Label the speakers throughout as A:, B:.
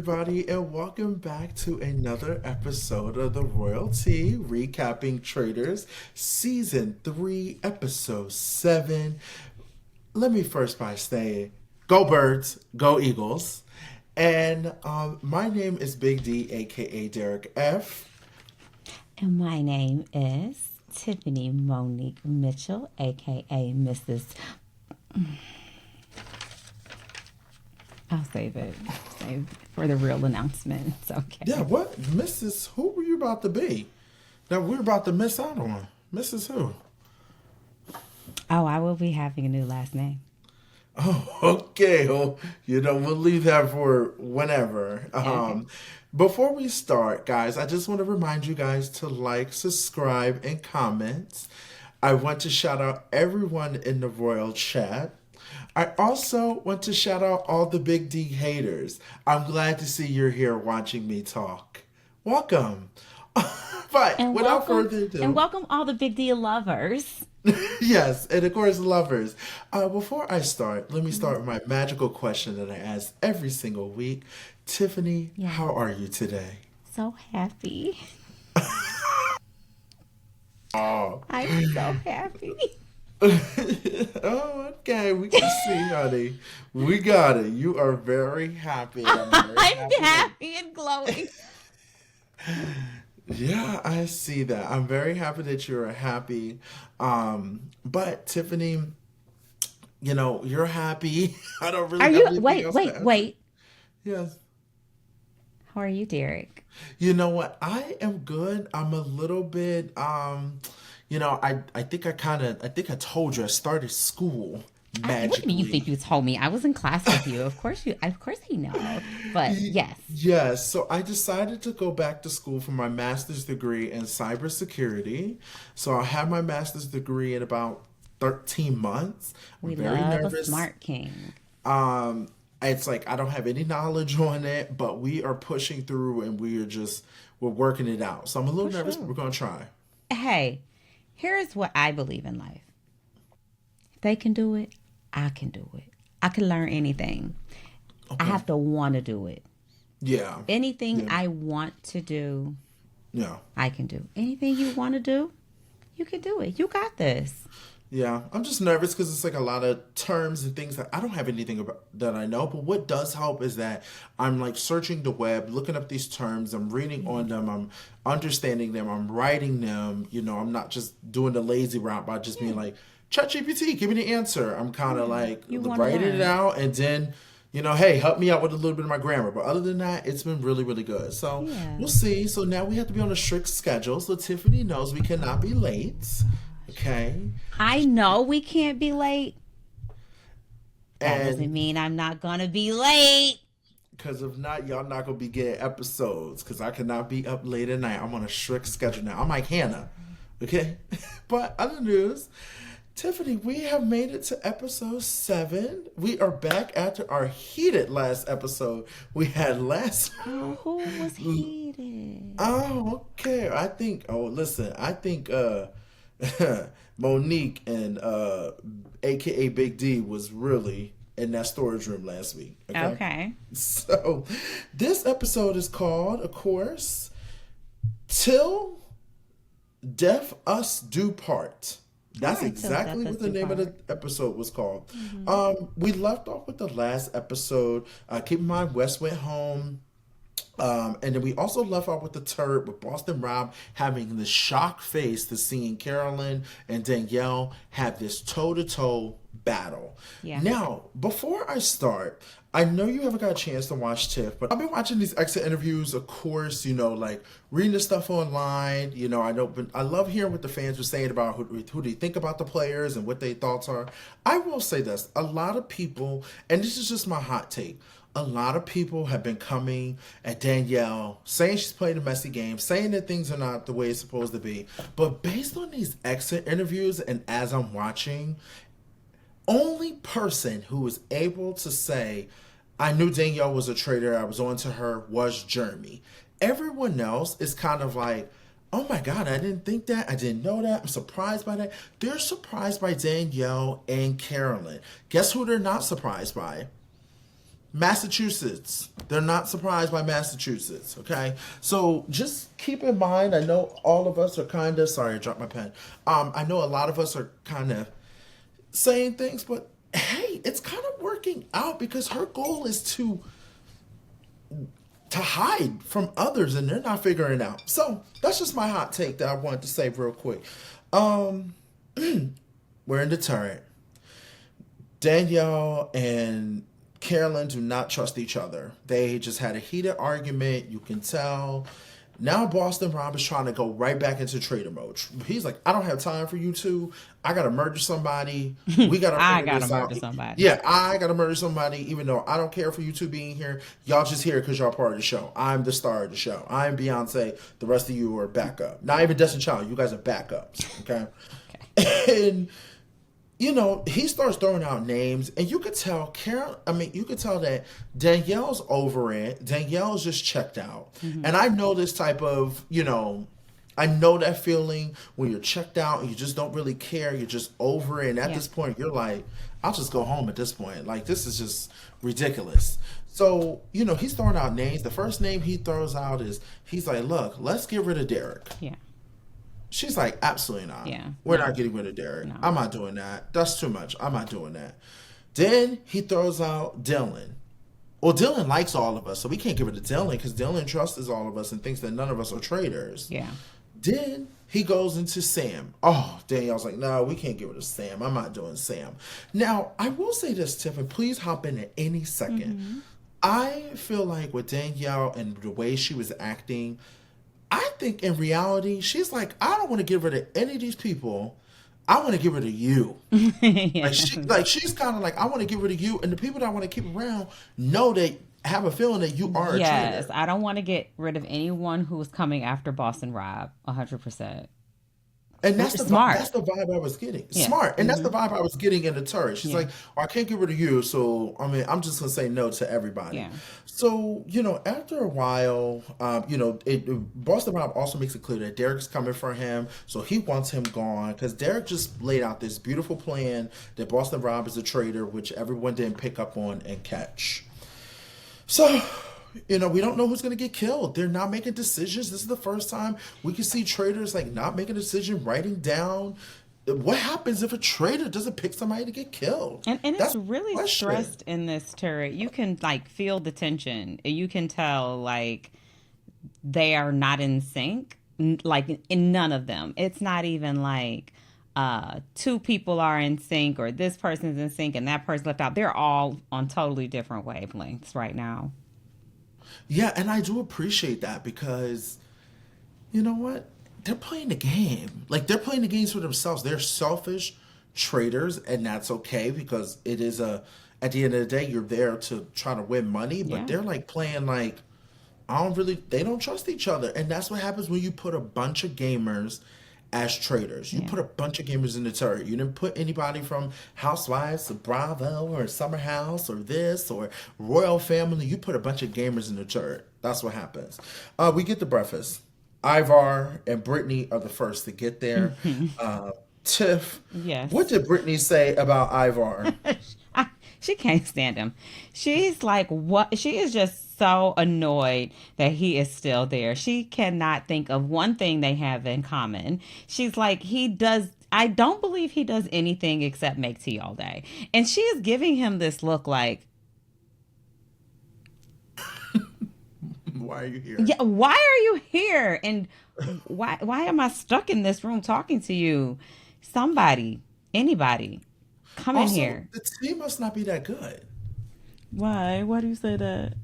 A: everybody, and welcome back to another episode of the Royalty Recapping Traitors Season 3, Episode 7. Let me first by saying, go Birds, go Eagles. And my name is Big D, aka Derek F.
B: And my name is Tiffany Monique Mitchell, aka Mrs. I'll save it. Save for the real announcements. Okay.
A: Yeah, what? Mrs. Who were you about to be? That we're about to miss out on. Mrs. Who?
B: Oh, I will be having a new last name.
A: Oh, okay. Well, we'll leave that for whenever.
B: Okay.
A: Before we start, guys, I just want to remind you guys to like, subscribe, and comment. I want to shout out everyone in the Royal Chat. I also want to shout out all the Big D haters. I'm glad to see you're here watching me talk. Welcome. But
B: And
A: without
B: welcome,
A: further ado,
B: and welcome all the Big D lovers.
A: yes, and of course, lovers. Before I start, let me start with my magical question that I ask every single week. Tiffany,
B: Yeah.
A: how are you today?
B: So happy.
A: Oh.
B: I'm so happy.
A: Oh, okay. We can see, honey. We got it. You are very happy. I'm very
B: I'm
A: happy.
B: happy and glowing.
A: Yeah, I see that. I'm very happy that you're happy. But Tiffany, you're happy. I don't really
B: Are
A: have
B: you?
A: anything
B: Wait,
A: else to
B: wait,
A: add.
B: wait.
A: Yes.
B: How are you, Derek?
A: You know what? I am good. I'm a little bit I think I told you I started school
B: What do you mean you think
A: magically.
B: you told me? I was in class with you. Of course he knows. But yes.
A: Yes, so I decided to go back to school for my master's degree in cybersecurity. So I'll have my master's degree in about 13 months. I'm
B: We
A: very
B: love a
A: nervous.
B: smart king.
A: It's like I don't have any knowledge on it, but we are pushing through and we're working it out. So I'm a little
B: For
A: nervous, but
B: sure.
A: we're gonna try.
B: Hey, here's what I believe in life. If they can do it, I can do it. I can learn anything. I
A: Okay.
B: have to want to do it.
A: Yeah.
B: Anything
A: Yeah.
B: I want to do,
A: Yeah.
B: I can do. Anything you want to do, you can do it. You got this.
A: Yeah, I'm just nervous because it's like a lot of terms and things that I don't have anything about that I know. But what does help is that I'm like searching the web, looking up these terms, I'm reading on them, I'm understanding them, I'm writing them. I'm not just doing the lazy route by just being like, ChatGPT, give me the answer. I'm kind of like
B: You want to
A: writing it
B: learn.
A: out and then, hey, help me out with a little bit of my grammar. But other than that, it's been really, really good. So
B: Yeah.
A: we'll see. So now we have to be on a strict schedule. So Tiffany knows we cannot be late. Okay.
B: I know we can't be late. That doesn't
A: And
B: mean I'm not going to be late.
A: because if not, y'all not gonna be getting episodes. Because I cannot be up late at night. I'm on a strict schedule now. I'm like Hannah, okay. But other news, Tiffany, we have made it to episode 7. We are back after our heated last episode we had last.
B: Oh, who was heated?
A: Oh, okay. Listen, I think Monique and AKA Big D was really in that storage room last week. Okay.
B: Okay.
A: So this episode is called, of course, Till Death Us Do Part. That's
B: All right, till
A: exactly
B: death
A: what
B: us
A: the
B: do
A: name of the
B: part.
A: episode was called. We left off with the last episode. Keep in mind, Wes went home. And then we also left off with the turd with Boston Rob having the shock face to seeing Carolyn and Danielle have this toe to toe battle.
B: Yeah.
A: Now, before I start, I know you haven't got a chance to watch Tiff, but I've been watching these exit interviews, of course, like reading the stuff online. I know, but I love hearing what the fans were saying about who they think about the players and what their thoughts are. I will say this: a lot of people, and this is just my hot take. A lot of people have been coming at Danielle, saying she's playing a messy game, saying that things are not the way it's supposed to be. But based on these exit interviews and as I'm watching, only person who was able to say, I knew Danielle was a traitor, I was on to her, was Jeremy. Everyone else is kind of like, oh my God, I didn't think that. I didn't know that. I'm surprised by that. They're surprised by Danielle and Carolyn. Guess who they're not surprised by? Massachusetts. They're not surprised by Massachusetts, okay? So just keep in mind, I know all of us are kind of, sorry, I dropped my pen. I know a lot of us are kind of saying things, but hey, it's kind of working out because her goal is to hide from others and they're not figuring it out. So that's just my hot take that I wanted to say real quick. Um, we're in the turret. Danielle and Carolyn do not trust each other. They just had a heated argument. You can tell. Now Boston Rob is trying to go right back into traitor mode. He's like, I don't have time for you two. I gotta murder somebody. We gotta
B: I
A: figure
B: gotta
A: this
B: murder
A: out.
B: somebody.
A: Yeah, I gotta murder somebody, even though I don't care for you two being here. Y'all just here because y'all part of the show. I'm the star of the show. I'm Beyonce. The rest of you are backup. Not even Destiny Child. You guys are backups. Okay. And he starts throwing out names, and you could tell you could tell that Danielle's over it. Danielle's just checked out.
B: Mm-hmm.
A: And I know this type of, I know that feeling when you're checked out and you just don't really care. You're just over it. And at this point, you're like, I'll just go home at this point. Like, this is just ridiculous. So, he's throwing out names. The first name he throws out he's like, look, let's get rid of Derek.
B: Yeah.
A: She's like, absolutely not.
B: Yeah.
A: We're not getting rid of Derek.
B: No.
A: I'm not doing that. That's too much. I'm not doing that. Then he throws out Dylan. Well, Dylan likes all of us, so we can't give it to Dylan because Dylan trusts all of us and thinks that none of us are traitors.
B: Yeah.
A: Then he goes into Sam. Oh, Danielle's like, no, we can't give it to Sam. I'm not doing Sam. Now, I will say this, Tiff, and please hop in at any second.
B: Mm-hmm.
A: I feel like with Danielle and the way she was acting, I think in reality, she's like, I don't want to get rid of any of these people. I want to get rid of you.
B: Yeah.
A: She's kind of like, I want to get rid of you, and the people that I want to keep around have a feeling that you are a
B: Yes,
A: traitor.
B: I don't want to get rid of anyone who's coming after Boston Rob. 100%.
A: And that's
B: Smart.
A: That's the vibe I was getting.
B: Yeah.
A: Smart. And that's the vibe I was getting in the turret. She's
B: Yeah.
A: like, I can't get rid of you, so I'm just gonna say no to everybody.
B: Yeah.
A: So, after a while, Boston Rob also makes it clear that Derek's coming for him, so he wants him gone because Derek just laid out this beautiful plan that Boston Rob is a traitor, which everyone didn't pick up on and catch. So, we don't know who's going to get killed. They're not making decisions. This is the first time we can see traitors not making a decision, writing down what happens if a traitor doesn't pick somebody to get killed.
B: And
A: That's
B: it's really
A: the question.
B: stressed in this turret. You can feel the tension. You can tell they are not in sync. In none of them. It's not even two people are in sync or this person's in sync and that person left out. They're all on totally different wavelengths right now.
A: Yeah, and I do appreciate that because, you know what? They're playing the game. They're playing the games for themselves. They're selfish traitors, and that's okay because it is at the end of the day, you're there to try to win money, but they're playing they don't trust each other. And that's what happens when you put a bunch of gamers as traitors. You put a bunch of gamers in the turret. You didn't put anybody from Housewives or Bravo or Summer House or this or Royal Family. You put a bunch of gamers in the turret. That's what happens. We get the breakfast. Ivar and Brittany are the first to get there. Tiff,
B: Yes.
A: what did Brittany say about Ivar?
B: She can't stand him. She's like, what? She is just so annoyed that he is still there. She cannot think of one thing they have in common. She's like, I don't believe he does anything except make tea all day. And she is giving him this look like,
A: Why are you here?
B: yeah, why are you here? And why am I stuck in this room talking to you? Somebody, anybody, come in here.
A: The tea must not be that good.
B: Why? Why do you say that?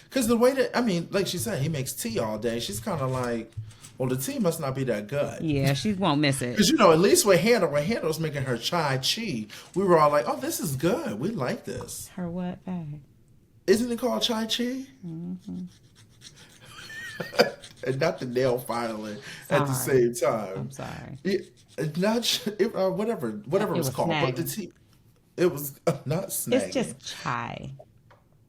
A: Because the way that, like she said, he makes tea all day. She's kind of like, well, the tea must not be that good.
B: Yeah, she won't miss it.
A: Because, at least when Hannah was making her chai chi, we were all like, oh, this is good. We like this.
B: Her what bag?
A: Isn't it called chai chi? Mm-hmm. And not the nail filing at the same time.
B: I'm sorry.
A: Whatever it was called.
B: snagging.
A: But the tea, it was not snagging.
B: It's just chai.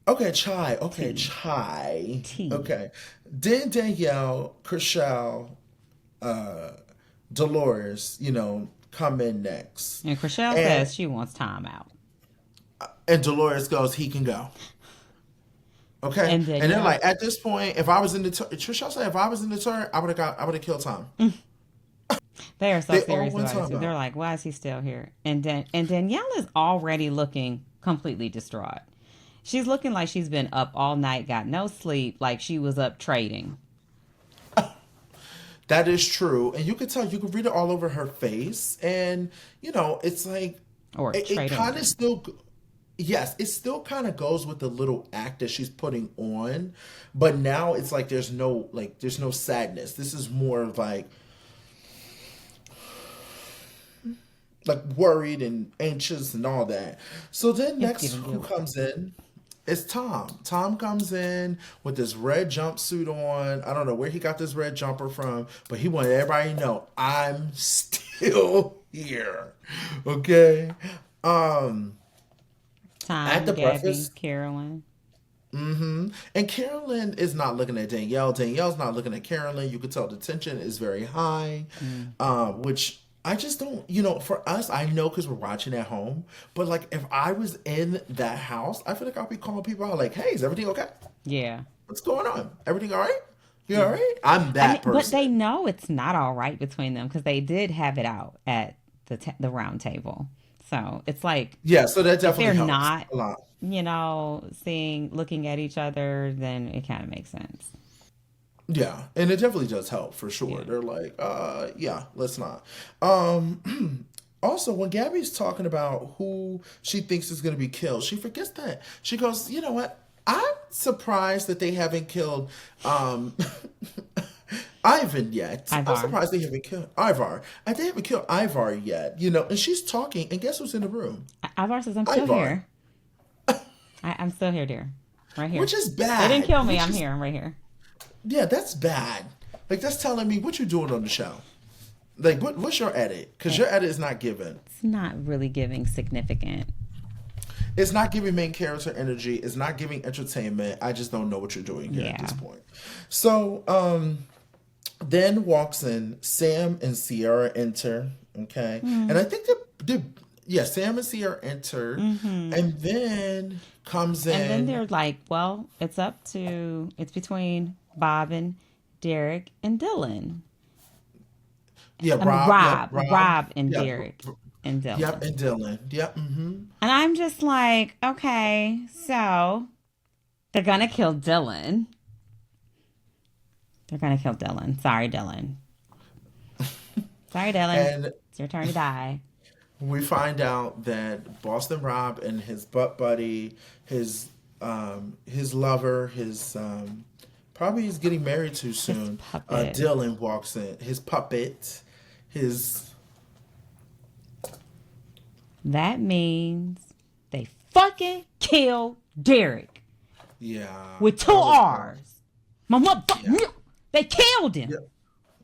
A: Okay, chai. Okay,
B: Tea.
A: chai.
B: Tea.
A: Okay. Then Danielle, Chriselle, Dolores, come in next.
B: And Chriselle says she wants time out.
A: And Dolores goes, he can go. Okay,
B: And then
A: and then
B: yeah,
A: like at this point, if I was in the Trisha said if I was in the turret, I would have killed Tom.
B: they are so
A: They all
B: serious
A: went
B: about it
A: Tom
B: too. They're
A: out.
B: like, why is he still here? And Danielle is already looking completely distraught. She's looking like she's been up all night, got no sleep, like she was up trading
A: That is true, and you could tell, you could read it all over her face, and it's like
B: or
A: it kind of
B: traitoring.
A: still. Yes, it still kind of goes with the little act that she's putting on, but now it's like there's no sadness. This is more of like worried and anxious and all that. So then
B: It's
A: next,
B: giving
A: who
B: guilt.
A: comes in? It's Tom. Tom comes in with this red jumpsuit on. I don't know where he got this red jumper from, but he wanted everybody to know I'm still here. Okay. Um at
B: Tom,
A: the
B: Gabby,
A: breakfast.
B: Carolyn.
A: And Carolyn is not looking at Danielle. Danielle's not looking at Carolyn. You could tell the tension is very high,
B: Mm.
A: which I just don't, for us, I know because we're watching at home. But like, if I was in that house, I feel like I'll be calling people out like, hey, is everything okay?
B: Yeah.
A: What's going on? Everything all right? You all
B: Yeah.
A: right? I'm
B: I mean,
A: that
B: but
A: person.
B: they know it's not all right between them because they did have it out at the round table. So it's like
A: Yeah, so that
B: if
A: definitely
B: they're
A: helps
B: not,
A: a lot.
B: looking at each other, then it kind of makes sense.
A: Yeah, and it definitely does help for sure.
B: Yeah.
A: They're like, yeah, let's not. Um, Also, when Gabby's talking about who she thinks is going to be killed, she forgets that. She goes, you know what? I'm surprised that they haven't killed um, Ivan yet. I'm
B: Ivar.
A: surprised they haven't killed Ivar. And they haven't killed Ivar yet, And she's talking, and guess who's in the room?
B: Ivar says, I'm still
A: Ivar,
B: here. I'm still here, dear. Right here.
A: which is
B: They didn't
A: bad.
B: kill me.
A: Which
B: I'm
A: is
B: here. I'm right here.
A: Yeah, that's bad. Like that's telling me what you doing on the show. Like what's your edit? Because your edit is not given.
B: It's not really giving significant.
A: It's not giving main character energy. It's not giving entertainment. I just don't know what you're doing here at this
B: Yeah.
A: point. So then walks in Sam and Sierra enter. Okay, and I think yeah, Sam and Sierra enter,
B: Mm-hmm.
A: and then comes
B: And then
A: in.
B: they're like, well, it's between Bob and Derek and Dylan.
A: Yeah,
B: I mean,
A: Rob. Yep, Rob.
B: Rob and
A: Yep,
B: Derek and
A: yep,
B: Dylan.
A: and Dylan. Yep.
B: And I'm just like, okay, so they're gonna kill Dylan. They're gonna kill Dylan. Sorry, Dylan. Sorry, Dylan.
A: And
B: It's your turn to die.
A: we find out that Boston Rob and his butt buddy, his lover, his probably he's getting married too
B: His
A: soon.
B: puppet.
A: Dylan walks in. His puppet, his
B: That means they fucking killed Derek
A: yeah.
B: with two
A: That was rough.
B: R's. My
A: Yeah,
B: motherfucker, they killed him.
A: yeah.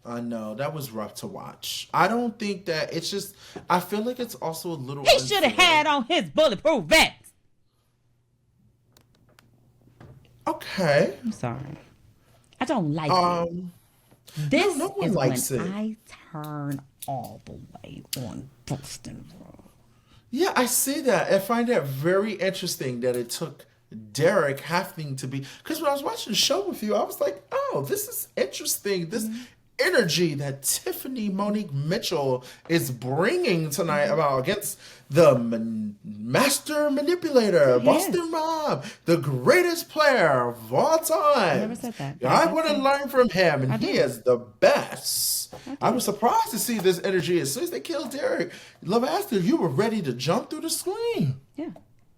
A: I know that was rough to watch. I don't think that it's just. I feel like it's also a little
B: He should have
A: unfair.
B: had on his bulletproof vest.
A: Okay.
B: I'm sorry. I don't like it.
A: Um. No,
B: This
A: no one
B: is when
A: likes it.
B: I turn all the way on Boston Road.
A: Yeah, I see that. I find that very interesting that it took Derek having to be. Because when I was watching the show with you, I was like, oh, this is interesting. This energy that Tiffany Monique Mitchell is bringing tonight about against the master manipulator,
B: Yes.
A: Boston Rob, the greatest player of all
B: I
A: time.
B: never said that.
A: I
B: That's
A: want to
B: it.
A: learn from him, and
B: I
A: he
B: did.
A: is the best.
B: I
A: I
B: did.
A: was surprised to see this energy as soon as they killed Derek. Love asked if you were ready to jump through the screen.
B: Yeah.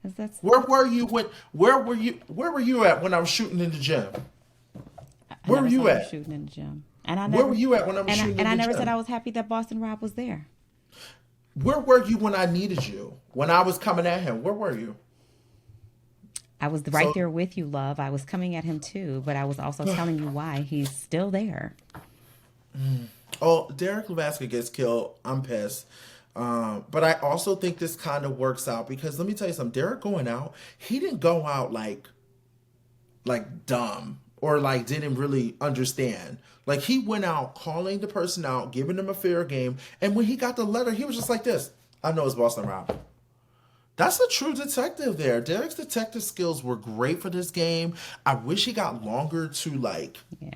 B: That's
A: Where were you when? Where were you at when I was shooting in the gym?
B: I
A: Where were
B: never saw
A: you
B: you
A: at?
B: shooting in the gym. And I
A: Where
B: never
A: were you at when I was
B: and I,
A: shooting
B: and
A: in
B: I
A: the
B: never said I
A: gym?
B: was happy that Boston Rob was there.
A: Where were you when I needed you? When I was coming at him, where were you?
B: I was right
A: So,
B: there with you, love. I was coming at him too, but I was also telling you why he's still there.
A: oh, Derek Levaska gets killed. I'm pissed. But I also think this kind of works out because let me tell you something. Derek going out, he didn't go out like dumb or like didn't really understand. Like he went out calling the person out, giving them a fair game, and when he got the letter, he was just like this. I know it's Boston Rob. That's a true detective there. Derek's detective skills were great for this game. I wish he got longer to
B: Yeah.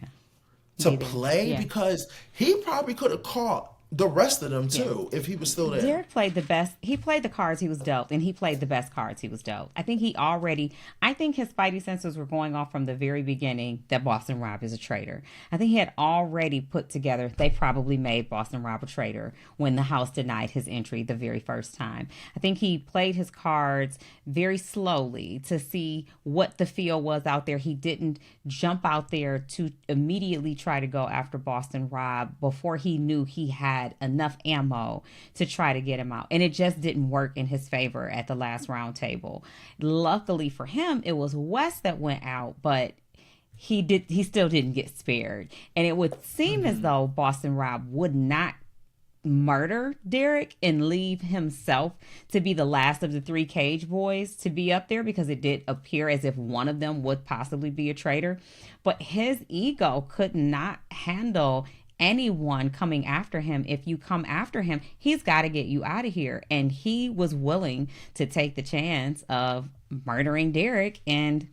A: to
B: Me too.
A: play
B: Yeah.
A: because he probably could have caught the rest of them
B: Yeah.
A: too if he was still there.
B: Derek played the best. He played the cards he was dealt, and he played the best cards he was dealt. I think his spidey senses were going off from the very beginning that Boston Rob is a traitor. I think he had already put together, they probably made Boston Rob a traitor when the House denied his entry the very first time. I think he played his cards very slowly to see what the feel was out there. He didn't jump out there to immediately try to go after Boston Rob before he knew he had enough ammo to try to get him out. And it just didn't work in his favor at the last round table. Luckily for him, it was Wes that went out, but he still didn't get spared. And it would seem as though Boston Rob would not murder Derek and leave himself to be the last of the three Cage boys to be up there, because it did appear as if one of them would possibly be a traitor. But his ego could not handle anyone coming after him. If you come after him, he's got to get you out of here. And he was willing to take the chance of murdering Derek and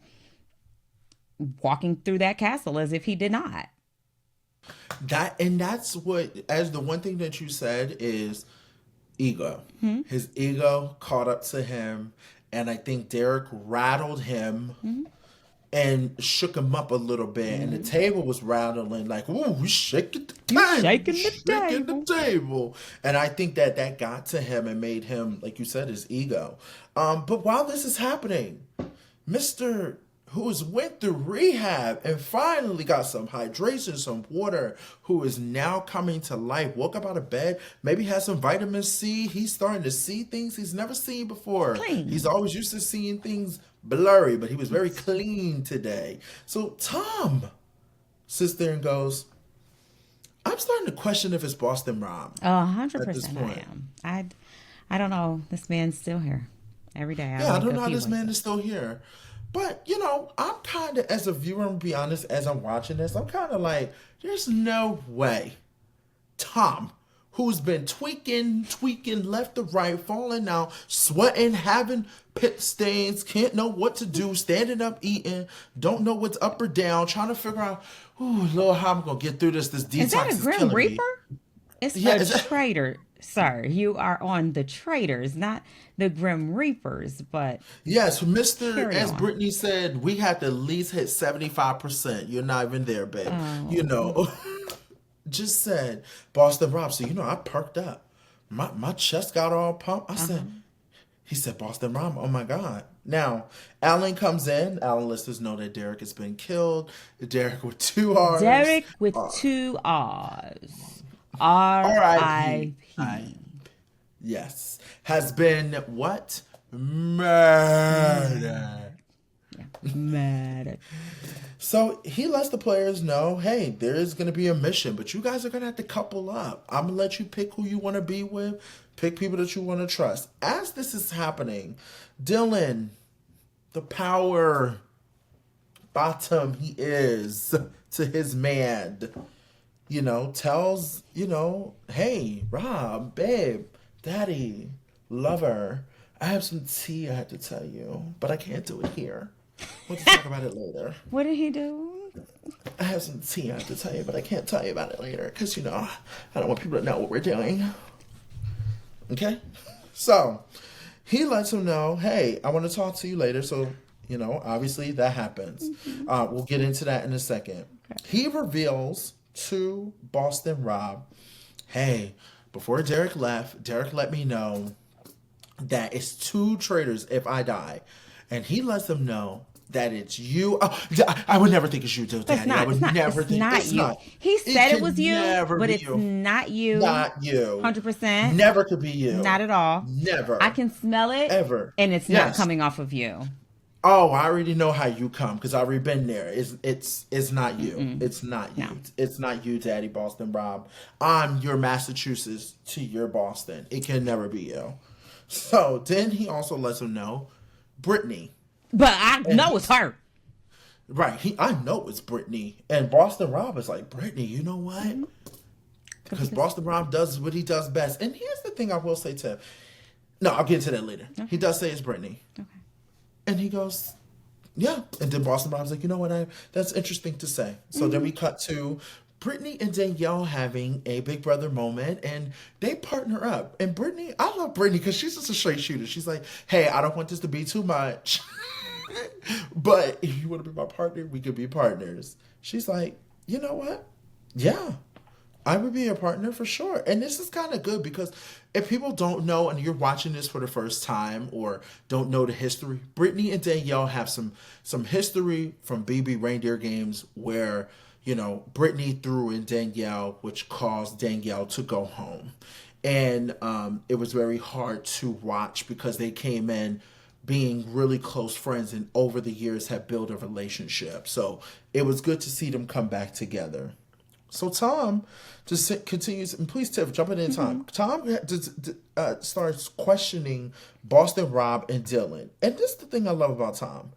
B: walking through that castle as if he did not.
A: That's what, as the one thing that you said is ego. His ego caught up to him, and I think Derek rattled him and shook him up a little bit, and the table was rattling like, "Ooh, we shaking the table,
B: Shaking the
A: table." And I think that got to him and made him, like you said, his ego. But while this is happening, Mr. who's went through rehab and finally got some hydration, some water, who is now coming to life, woke up out of bed, maybe has some vitamin C. He's starting to see things he's never seen before.
B: Clean.
A: He's always used to seeing things blurry, but he was very clean today. So Tom sits there and goes, I'm starting to question if it's Boston Rob.
B: 100% I am. I don't know. This man's still here every day.
A: I don't know how this man is still here. But, I'm kind of, as a viewer, I'm going to be honest, as I'm watching this, I'm kind of like, there's no way Tom, who's been tweaking left to right, falling out, sweating, having pit stains, can't know what to do, standing up, eating, don't know what's up or down, trying to figure out, Lord, how I'm going to get through this detox
B: Is that a Grim Reaper?
A: Me.
B: It's a traitor. Sir, you are on the Traitors, not the Grim Reapers, but...
A: Yes, Mr. As Brittany said, we had to at least hit 75%. You're not even there, babe. Just said, Boston Rob, so, I perked up. My chest got all pumped. I said, he said, Boston Rob, oh my God. Now, Alan comes in. Alan lets us know that Derek has been killed. Derek with two R's.
B: Derek with two R's. R.I.P.
A: Yes. Has been what? Murdered.
B: Yeah. Murdered.
A: So he lets the players know, hey, there is going to be a mission, but you guys are going to have to couple up. I'm going to let you pick who you want to be with, pick people that you want to trust. As this is happening, Dylan, the power bottom he is to his man, tells, hey, Rob, babe, daddy, lover, I have some tea I have to tell you, but I can't do it here. We'll talk about it later.
B: What did he do?
A: I have some tea I have to tell you, but I can't tell you about it later because, I don't want people to know what we're doing. Okay? So, he lets him know, hey, I want to talk to you later. So, obviously that happens. We'll get into that in a second. Okay. He reveals to Boston Rob, hey, before Derek left, Derek let me know that it's two traitors if I die. And he lets them know that it's you. Oh, I would never think it's you, Daddy. I would never think it's not.
B: He said it was you, but it's not you.
A: Not you.
B: 100%.
A: Never could be you.
B: Not at all.
A: Never.
B: I can smell it.
A: Ever.
B: And it's not coming off of you.
A: Oh, I already know how you come because I've already been there. It's not you.
B: Mm-mm.
A: It's not you.
B: No.
A: It's not you, Daddy Boston Rob. I'm your Massachusetts to your Boston. It can never be you. So then he also lets him know Brittany.
B: But I know it's her.
A: Right. I know it's Brittany. And Boston Rob is like, Brittany, you know what? Because Boston Rob does what he does best. And here's the thing I will say to him. No, I'll get to that later. Okay. He does say it's Brittany.
B: Okay.
A: And he goes, yeah. And then Boston Rob's like, you know what? That's interesting to say. So then we cut to Brittany and Danielle having a big brother moment, and they partner up. And Brittany, I love Brittany because she's just a straight shooter. She's like, hey, I don't want this to be too much. But if you want to be my partner, we could be partners. She's like, you know what? Yeah, I would be a partner for sure. And this is kind of good because if people don't know and you're watching this for the first time or don't know the history, Brittany and Danielle have some history from BB Reindeer games where, you know, Brittany threw in Danielle, which caused Danielle to go home. And it was very hard to watch because they came in being really close friends and over the years have built a relationship. So it was good to see them come back together. So Tom just continues, and please, Tiff, jump in Tom. Tom starts questioning Boston Rob and Dylan. And this is the thing I love about Tom.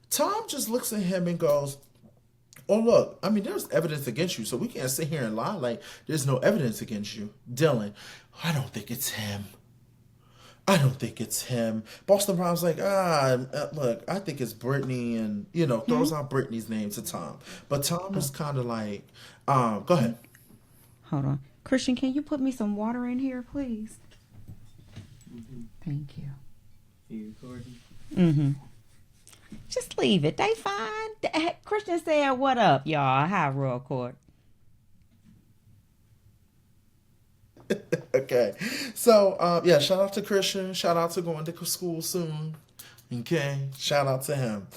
A: Tom just looks at him and goes, oh, look, I mean, there's evidence against you, so we can't sit here and lie like there's no evidence against you. Dylan, I don't think it's him. I don't think it's him. Boston Rob's like, look, I think it's Brittany, and, you know, throws out Brittany's name to Tom. But Tom is kind of like, go ahead.
B: Hold on. Christian, can you put me some water in here, please? Thank you.
C: Are you recording?
B: Mm-hmm. Just leave it. They fine. Christian said, what up, y'all? Hi, Royal Court.
A: Okay. So, yeah, shout out to Christian. Shout out to going to school soon. Okay. Shout out to him.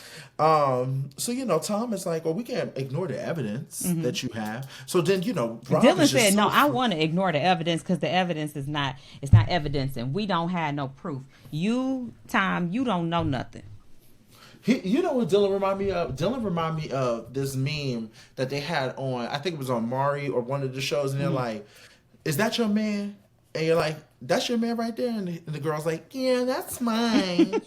A: So, you know, Tom is like, well, we can't ignore the evidence that you have. So then, you know, Rob
B: Dylan said, no, I want to ignore the evidence because the evidence is not evidence and we don't have no proof. You, Tom, you don't know nothing.
A: You know what Dylan remind me of? Dylan remind me of this meme that they had on, I think it was on Maury or one of the shows, and they're like, is that your man? And you're like, that's your man right there? And the girl's like, yeah, that's mine.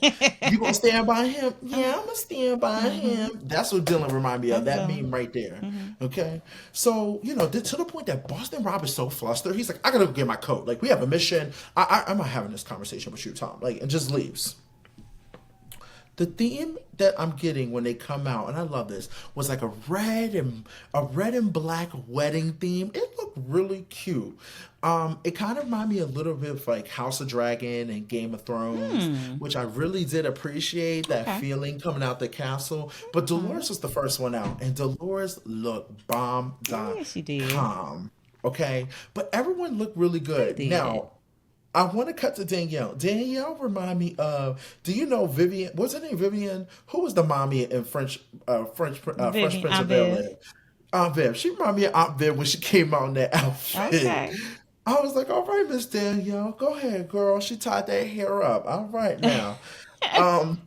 A: You gonna stand by him? Yeah, I'm gonna stand by him. That's what Dylan remind me of, that meme right there. Okay? So, you know, to the point that Boston Rob is so flustered, he's like, I gotta go get my coat. Like, we have a mission. I'm not having this conversation with you, Tom. Like, and just leaves. The theme that I'm getting when they come out, and I love this, was like a red and black wedding theme. It looked really cute. It kind of reminded me a little bit of like House of Dragon and Game of Thrones, which I really did appreciate that feeling coming out the castle. But Dolores was the first one out, and Dolores looked bomb.com.
B: Yeah, she did.
A: Okay, but everyone looked really good. Now, I want to cut to Danielle. Danielle remind me of, do you know Vivian? What's her name? Vivian? Who was the mommy in Fresh Prince of Bel-Air? Aunt Viv. She reminded me of Aunt Viv when she came out in that outfit.
B: Okay.
A: I was like, all right, Miss Danielle, go ahead, girl. She tied that hair up. All right, now. I'm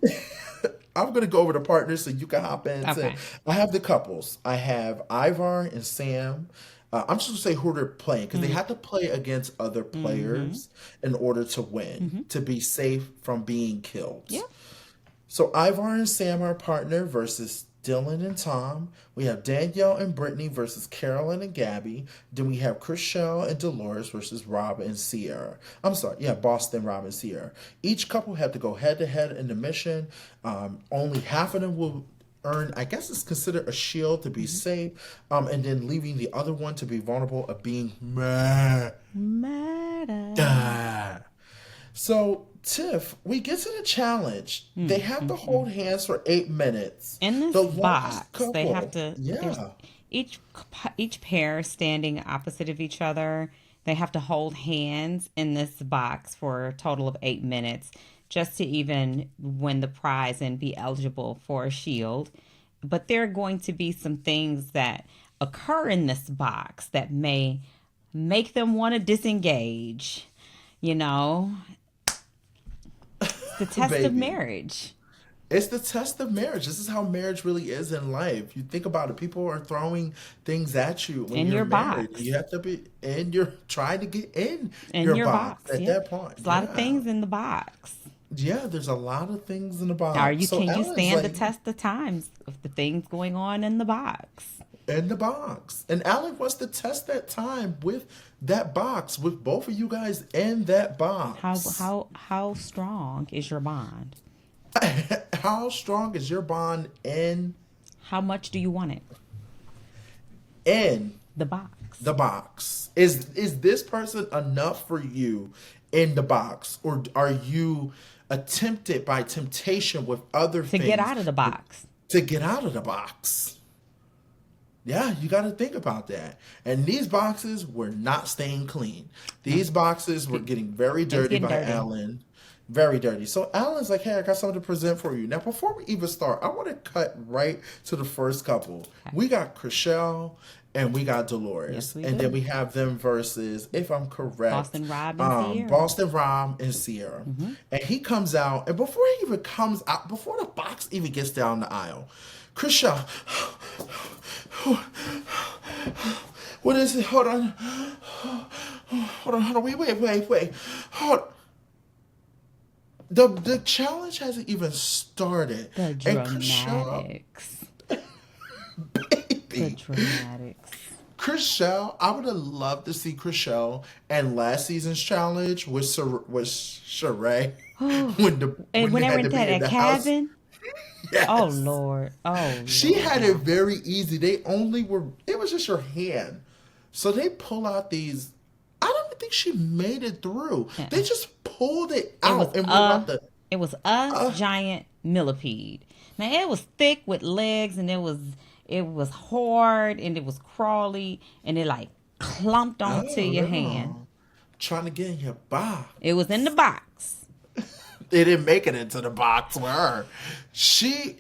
A: going to go over the partners so you can hop in.
B: Okay.
A: I have the couples. I have Ivar and Sam. I'm just going to say who they're playing because they have to play against other players in order to win, to be safe from being killed.
B: Yep.
A: So Ivar and Sam are a partner versus Dylan and Tom. We have Danielle and Brittany versus Carolyn and Gabby. Then we have Chriselle and Dolores versus Rob and Sierra. I'm sorry, yeah, Boston, Rob, and Sierra. Each couple have to go head-to-head in the mission. Only half of them will earn, I guess it's considered a shield to be safe, and then leaving the other one to be vulnerable of being murdered. So, Tiff, we get to the challenge. They have to hold hands for 8 minutes.
B: In this box, they have to,
A: yeah.
B: Each pair standing opposite of each other, they have to hold hands in this box for a total of 8 minutes just to even win the prize and be eligible for a shield. But there are going to be some things that occur in this box that may make them want to disengage. You know, it's the test of marriage.
A: It's the test of marriage. This is how marriage really is in life. You think about it. People are throwing things at you when you're married.
B: Box.
A: You have to be, and you're trying to get in your box at that point.
B: There's a lot of things in the box.
A: Yeah, there's a lot of things in the box.
B: Can you stand the test of times of the things going on in the box?
A: in the box. And Alan wants to test that time with that box, with both of you guys in that box.
B: How strong is your bond?
A: How strong is your bond
B: How much do you want it?
A: in
B: The box.
A: the box? Is this person enough for you in the box, or are you tempted by temptation with other
B: To
A: things
B: get out of the box.
A: to get out of the box? Yeah, you got to think about that. And these boxes were not staying clean. These boxes were getting very dirty
B: getting
A: by
B: dirty.
A: Alan. Very dirty. So Alan's like, hey, I got something to present for you. Now, before we even start, I want to cut right to the first couple. We got Chriselle and we got Dolores.
B: Yes, we
A: and
B: do.
A: then we have them versus, if I'm correct,
B: Boston Rob and Sierra.
A: Boston Rob and Sierra. And he comes out, and before he even comes out, before the box even gets down the aisle, Chriselle, what is it? Hold on. Wait. Hold. The challenge hasn't even started.
B: The
A: And
B: dramatics. The
A: baby,
B: dramatics.
A: Chriselle, I would have loved to see Chriselle and last season's challenge with Sheree when
B: And when they
A: had
B: were
A: to
B: in
A: be in
B: that
A: the house.
B: cabin.
A: Yes.
B: Oh Lord. Oh
A: She
B: Lord.
A: had it very easy. They only were, it was just her hand. So they pull out these, I don't even think she made it through. They just pulled it out and
B: It was a giant millipede. Now it was thick with legs, and it was hard, and it was crawly, and it like clumped onto your hand.
A: trying to get in your box.
B: It was in the box.
A: They didn't make it into the box with her.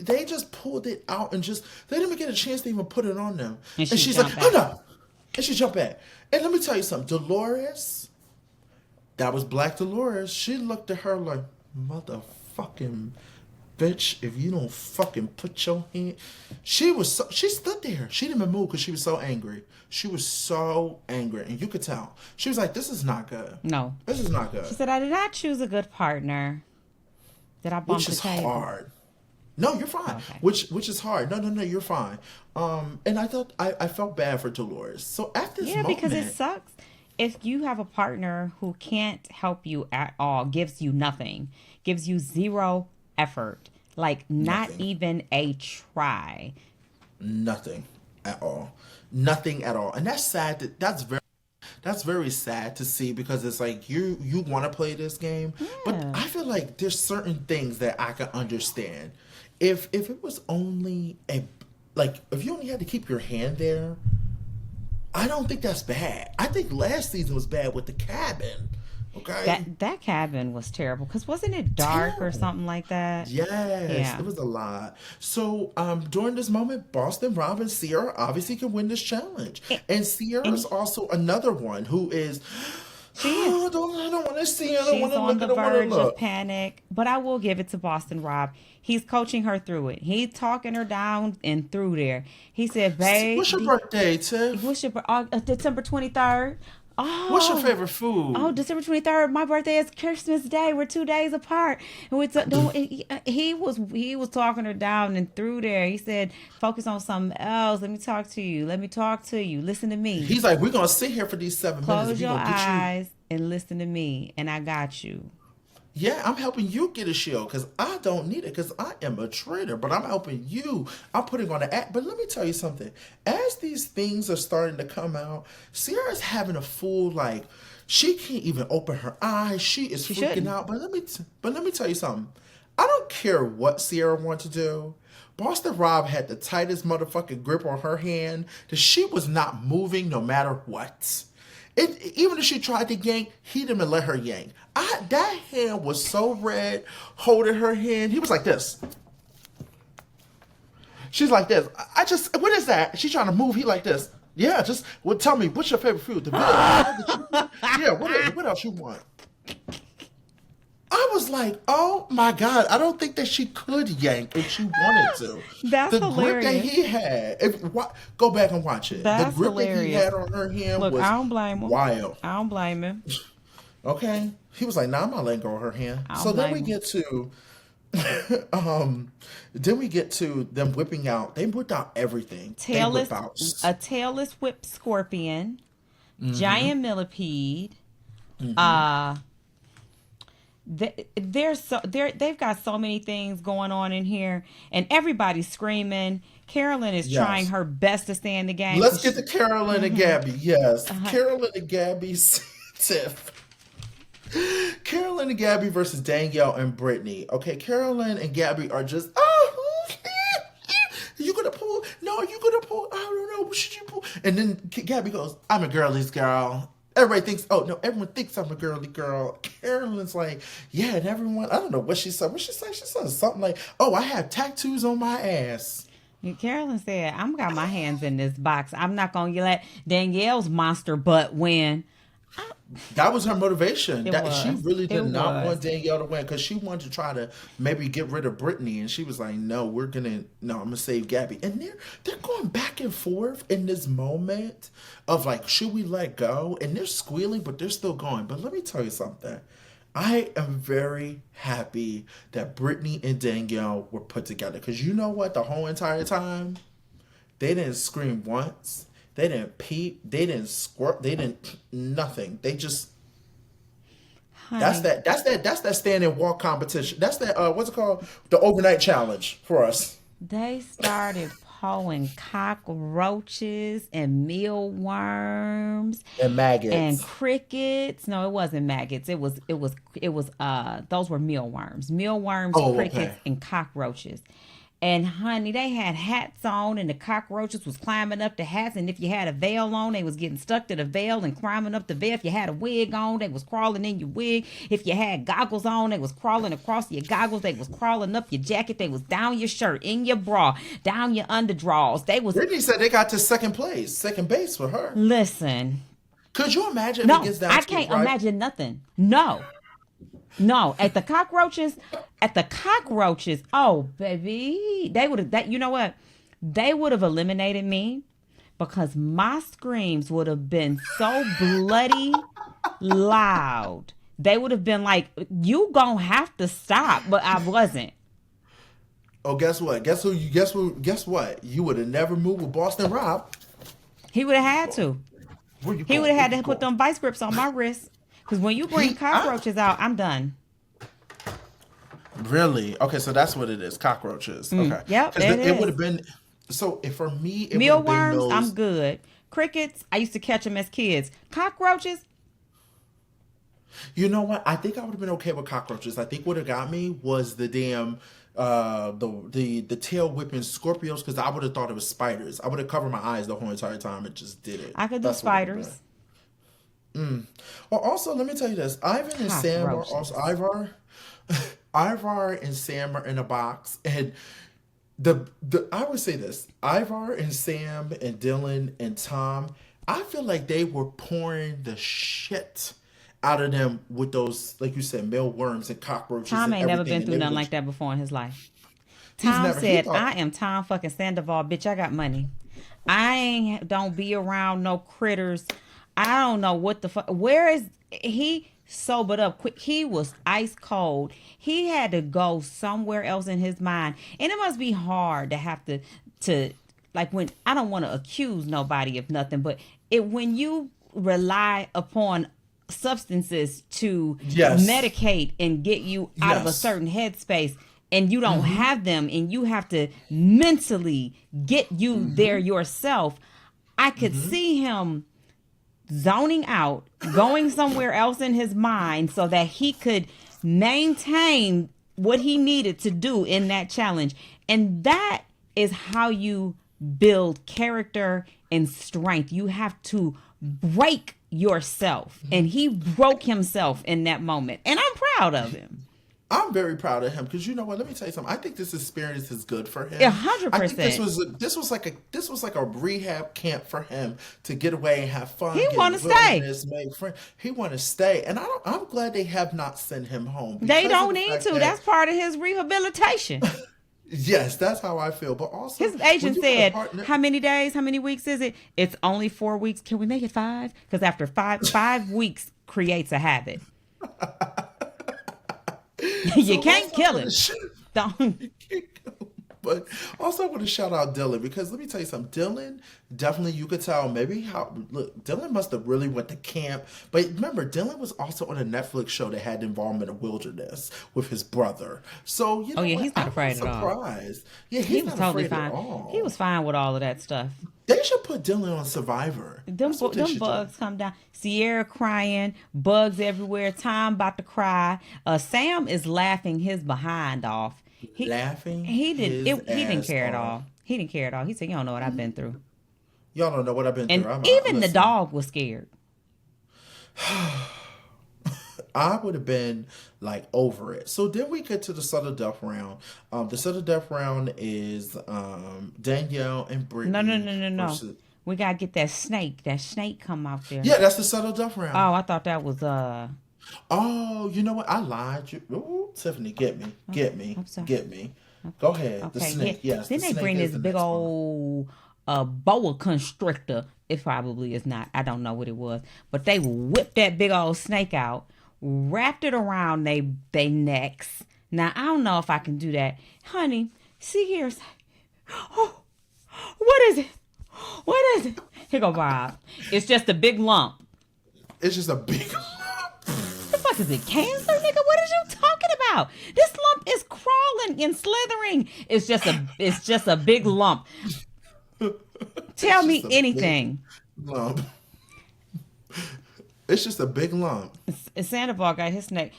A: They just pulled it out and they didn't even get a chance to even put it on them.
B: And
A: And
B: she
A: she's like,
B: jumped
A: oh
B: back.
A: no. And she jumped back. And let me tell you something. Dolores, that was Black Dolores. She looked at her like, motherfucking bitch, if you don't fucking put your hand. She stood there. She didn't even move because she was so angry. She was so angry. And you could tell. She was like, this is not good.
B: No.
A: This is not
B: She
A: good.
B: said, I did not choose a good partner. Did I bump
A: Which
B: the
A: is
B: table?
A: hard. No, you're fine.
B: Okay.
A: Which is hard. No, you're fine. And I thought I felt bad for Dolores. So at this
B: Yeah,
A: moment,
B: because it sucks if you have a partner who can't help you at all, gives you nothing, gives you zero effort, like not
A: Nothing.
B: even a try.
A: nothing at all, nothing at all, and that's sad. That's very sad to see, because it's like you want to play this game, but
B: Yeah.
A: I feel like there's certain things that I can understand. If it was only if you only had to keep your hand there, I don't think that's bad. I think last season was bad with the cabin. Okay.
B: That cabin was terrible because wasn't it dark or
A: Terrible.
B: something like that?
A: Yes,
B: Yeah.
A: it was a lot. So during this moment, Boston Rob and Sierra obviously can win this challenge. And Sierra's also another one who is,
B: She is.
A: I don't want to see, I don't
B: She's
A: want to
B: on
A: look, I
B: the
A: don't want to
B: verge of
A: look.
B: panic, but I will give it to Boston Rob. He's coaching her through it. He's talking her down and through there. He said, "Babe,
A: What's your birthday, Tiff?
B: what's your December 23rd? Oh,
A: What's your favorite food?
B: Oh, December 23rd. My birthday is Christmas Day. We're 2 days apart. And he was talking her down and through there. He said, "Focus on something else. Let me talk to you. Let me talk to you. Listen to me.
A: He's like, we're going to sit here for these 7 minutes.
B: Close
A: and
B: your
A: we're gonna get you.
B: eyes and listen to me. And I got you."
A: Yeah, I'm helping you get a shield because I don't need it because I am a traitor, but I'm helping you. I'm putting on the act. But let me tell you something. As these things are starting to come out, Sierra's having a full, she can't even open her eyes. She is freaking
B: shouldn't.
A: out. But let me tell you something. I don't care what Sierra wants to do. Boston Rob had the tightest motherfucking grip on her hand that she was not moving no matter what. Even if she tried to yank, he didn't let her yank. That hand was so red, holding her hand. He was like this. She's like this. What is that? She's trying to move. He like this. Yeah, tell me, what's your favorite food? The yeah, what else you want? I was like, oh my God, I don't think that she could yank if she wanted to.
B: That's
A: the
B: hilarious.
A: grip that he had, go back and watch it.
B: That's
A: the grip that he
B: hilarious.
A: had on her hand
B: Look,
A: was
B: I don't blame him.
A: wild.
B: I don't blame him.
A: Okay. He was like, nah, I'm not letting go of her hand.
B: I don't
A: So then we
B: blame him.
A: get to um, then we get to them whipping out. They whipped out everything. They whip
B: Tailless,
A: out.
B: a tailless whipped scorpion,
A: Mm-hmm.
B: giant millipede.
A: Mm-hmm.
B: Uh, they've got so many things going on in here, and everybody's screaming. Carolyn is trying
A: Yes.
B: her best to stay in the game
A: Let's
B: because
A: get to Carolyn and Gabby. Yes, Carolyn and Gabby. Tiff. Carolyn and Gabby versus Danielle and Brittany. Okay, Carolyn and Gabby are just, you gonna pull? No, you gonna pull? I don't know. What should you pull? And then Gabby goes, I'm a girly's girl. Everybody thinks, oh no, everyone thinks I'm a girly girl. Carolyn's like, yeah, and everyone, I don't know what she said. What she said? She said something like, oh, I have tattoos on my ass.
B: Carolyn said, "I'm got my hands in this box. I'm not gonna let Danielle's monster butt win."
A: That was her motivation.
B: It
A: That
B: was.
A: she really did
B: It
A: not
B: was.
A: want Danielle to win because she wanted to try to maybe get rid of Brittany, and she was like, "No, I'm gonna save Gabby." And they're going back and forth in this moment of like, should we let go? And they're squealing, but they're still going. But let me tell you something. I am very happy that Brittany and Danielle were put together because you know what? The whole entire time, they didn't scream once. They didn't peep. They didn't squirt. They didn't nothing. They just that's
B: Honey,
A: that. That's that stand and walk competition. That's that. What's it called? The overnight challenge for us.
B: they started pulling cockroaches and mealworms
A: And
B: and
A: maggots.
B: crickets. No, it wasn't maggots. It was those were mealworms. Mealworms,
A: Oh,
B: crickets,
A: okay.
B: and cockroaches. And honey, they had hats on, and the cockroaches was climbing up the hats. And if you had a veil on, they was getting stuck to the veil and climbing up the veil. If you had a wig on, they was crawling in your wig. If you had goggles on, they was crawling across your goggles. They was crawling up your jacket. They was down your shirt, in your bra, down your underdrawers. They was
A: Brittany said they got to second place, second base for her.
B: listen.
A: Could you imagine if it
B: No,
A: gets down
B: I
A: to it,
B: can't
A: right?
B: imagine nothing. No. No, at the cockroaches, oh baby, they would have that you know what? They would have eliminated me because my screams would have been so bloody loud. They would have been like, "You gonna have to stop," but I wasn't.
A: Oh, guess what? Guess who? You guess who? Guess what? You would have never moved with Boston Rob.
B: He would have had to.
A: Where you
B: He
A: going?
B: would have
A: Where
B: had
A: you
B: to put
A: going?
B: them vice grips on my wrist. Because when you bring cockroaches out, I'm done.
A: Really? Okay, so that's what it is. Cockroaches. Okay.
B: Yep,
A: Because
B: it
A: it would
B: is.
A: have been. So if for me, it would have been
B: Mealworms, I'm
A: those.
B: good. Crickets, I used to catch them as kids. Cockroaches,
A: You know what? I think I would have been okay with cockroaches. I think what have got me was the damn the tail whipping Scorpios because I would have thought it was spiders. I would have covered my eyes the whole entire time. It just did it.
B: I could do
A: That's what it would have
B: spiders.
A: been. Well, also let me tell you this: Ivan and Sam are
B: Cockroaches.
A: also Ivar and Sam are in a box, and the I would say this: Ivar and Sam and Dylan and Tom. I feel like they were pouring the shit out of them with those, like you said, mealworms and cockroaches
B: Tom
A: and
B: ain't never
A: everything.
B: been
A: And
B: through
A: they
B: nothing
A: were,
B: like that before in his life.
A: he's
B: Tom
A: never. He
B: said,
A: thought
B: I am Tom fucking Sandoval, bitch. I got money. I ain't don't be around no critters. I don't know what the fuck. Where is he sobered up quick? He was ice cold. He had to go somewhere else in his mind. And it must be hard to have to like when I don't want to accuse nobody of nothing, but when you rely upon substances to
A: yes,
B: medicate and get you out of a
A: yes.
B: certain headspace and you don't have them and you have to mentally get you there yourself. I could see him zoning out, going somewhere else in his mind so that he could maintain what he needed to do in that challenge. And that is how you build character and strength. You have to break yourself. And he broke himself in that moment. And I'm proud of him.
A: I'm very proud of him because you know what? Let me tell you something. I think this experience is good for him.
B: A hundred
A: I think
B: percent.
A: this was like a rehab camp for him to get away and have fun.
B: He
A: get in
B: want
A: the
B: to stay.
A: wilderness, make friends. He want to stay, and I'm glad they have not sent him home.
B: They
A: because of
B: don't
A: the
B: need
A: fact
B: to.
A: that-
B: That's part of his rehabilitation.
A: yes, that's how I feel. But also,
B: His
A: when
B: agent
A: you got a
B: said,
A: partner,
B: "How many days? How many weeks is it? It's only 4 weeks. Can we make it 5? Because after five weeks creates a habit. You
A: so
B: can't
A: let's
B: kill
A: talk
B: him. Don't.
A: But also, I want to shout out Dylan because let me tell you something. Dylan, definitely, you could tell maybe how. Look, Dylan must have really went to camp. But remember, Dylan was also on a Netflix show that had involvement in wilderness with his brother. So you
B: Oh
A: know
B: yeah,
A: what?
B: he's not
A: I'm not
B: afraid at all.
A: surprised. Yeah,
B: He
A: he's
B: was
A: not
B: totally
A: afraid at
B: fine. He
A: all.
B: was fine with all of that stuff.
A: They should put Dylan on Survivor. That's what they
B: Them
A: should do.
B: bugs come down. Sierra crying, bugs everywhere. Tom about to cry. Sam is laughing his behind off. He
A: Laughing
B: he did
A: his
B: it. He didn't
A: ass
B: care at
A: off.
B: all. He didn't care at all. He said, "You don't know what I've been through."
A: Y'all don't know what I've been through.
B: And even the
A: Listen.
B: dog was scared.
A: I would have been like over it. So then we get to the sudden death round. The sudden death round is Danielle and
B: No, no,
A: Brittany
B: no, no, no.
A: versus.
B: We gotta get that snake. That snake come out there.
A: Yeah, that's the sudden death round.
B: Oh, I thought that was
A: Oh, you know what? I lied. Ooh, Tiffany, get me,
B: I'm sorry.
A: get me. Go ahead. The
B: Okay,
A: snake.
B: yeah.
A: Yes,
B: Then
A: the
B: they
A: snake
B: bring
A: is
B: this
A: the
B: big
A: next one.
B: old boa constrictor. It probably is not. I don't know what it was, but they whipped that big old snake out, wrapped it around they necks. Now I don't know if I can do that, honey. See here. Oh, what is it? What is it? Here go Bob. It's just a big lump.
A: It's just a big.
B: The fuck is it? Cancer, nigga? What is you talking about? This lump is crawling and slithering. It's just a big lump. Tell
A: It's
B: me
A: just a
B: anything.
A: big lump. It's just a big lump.
B: Sandoval got his snake.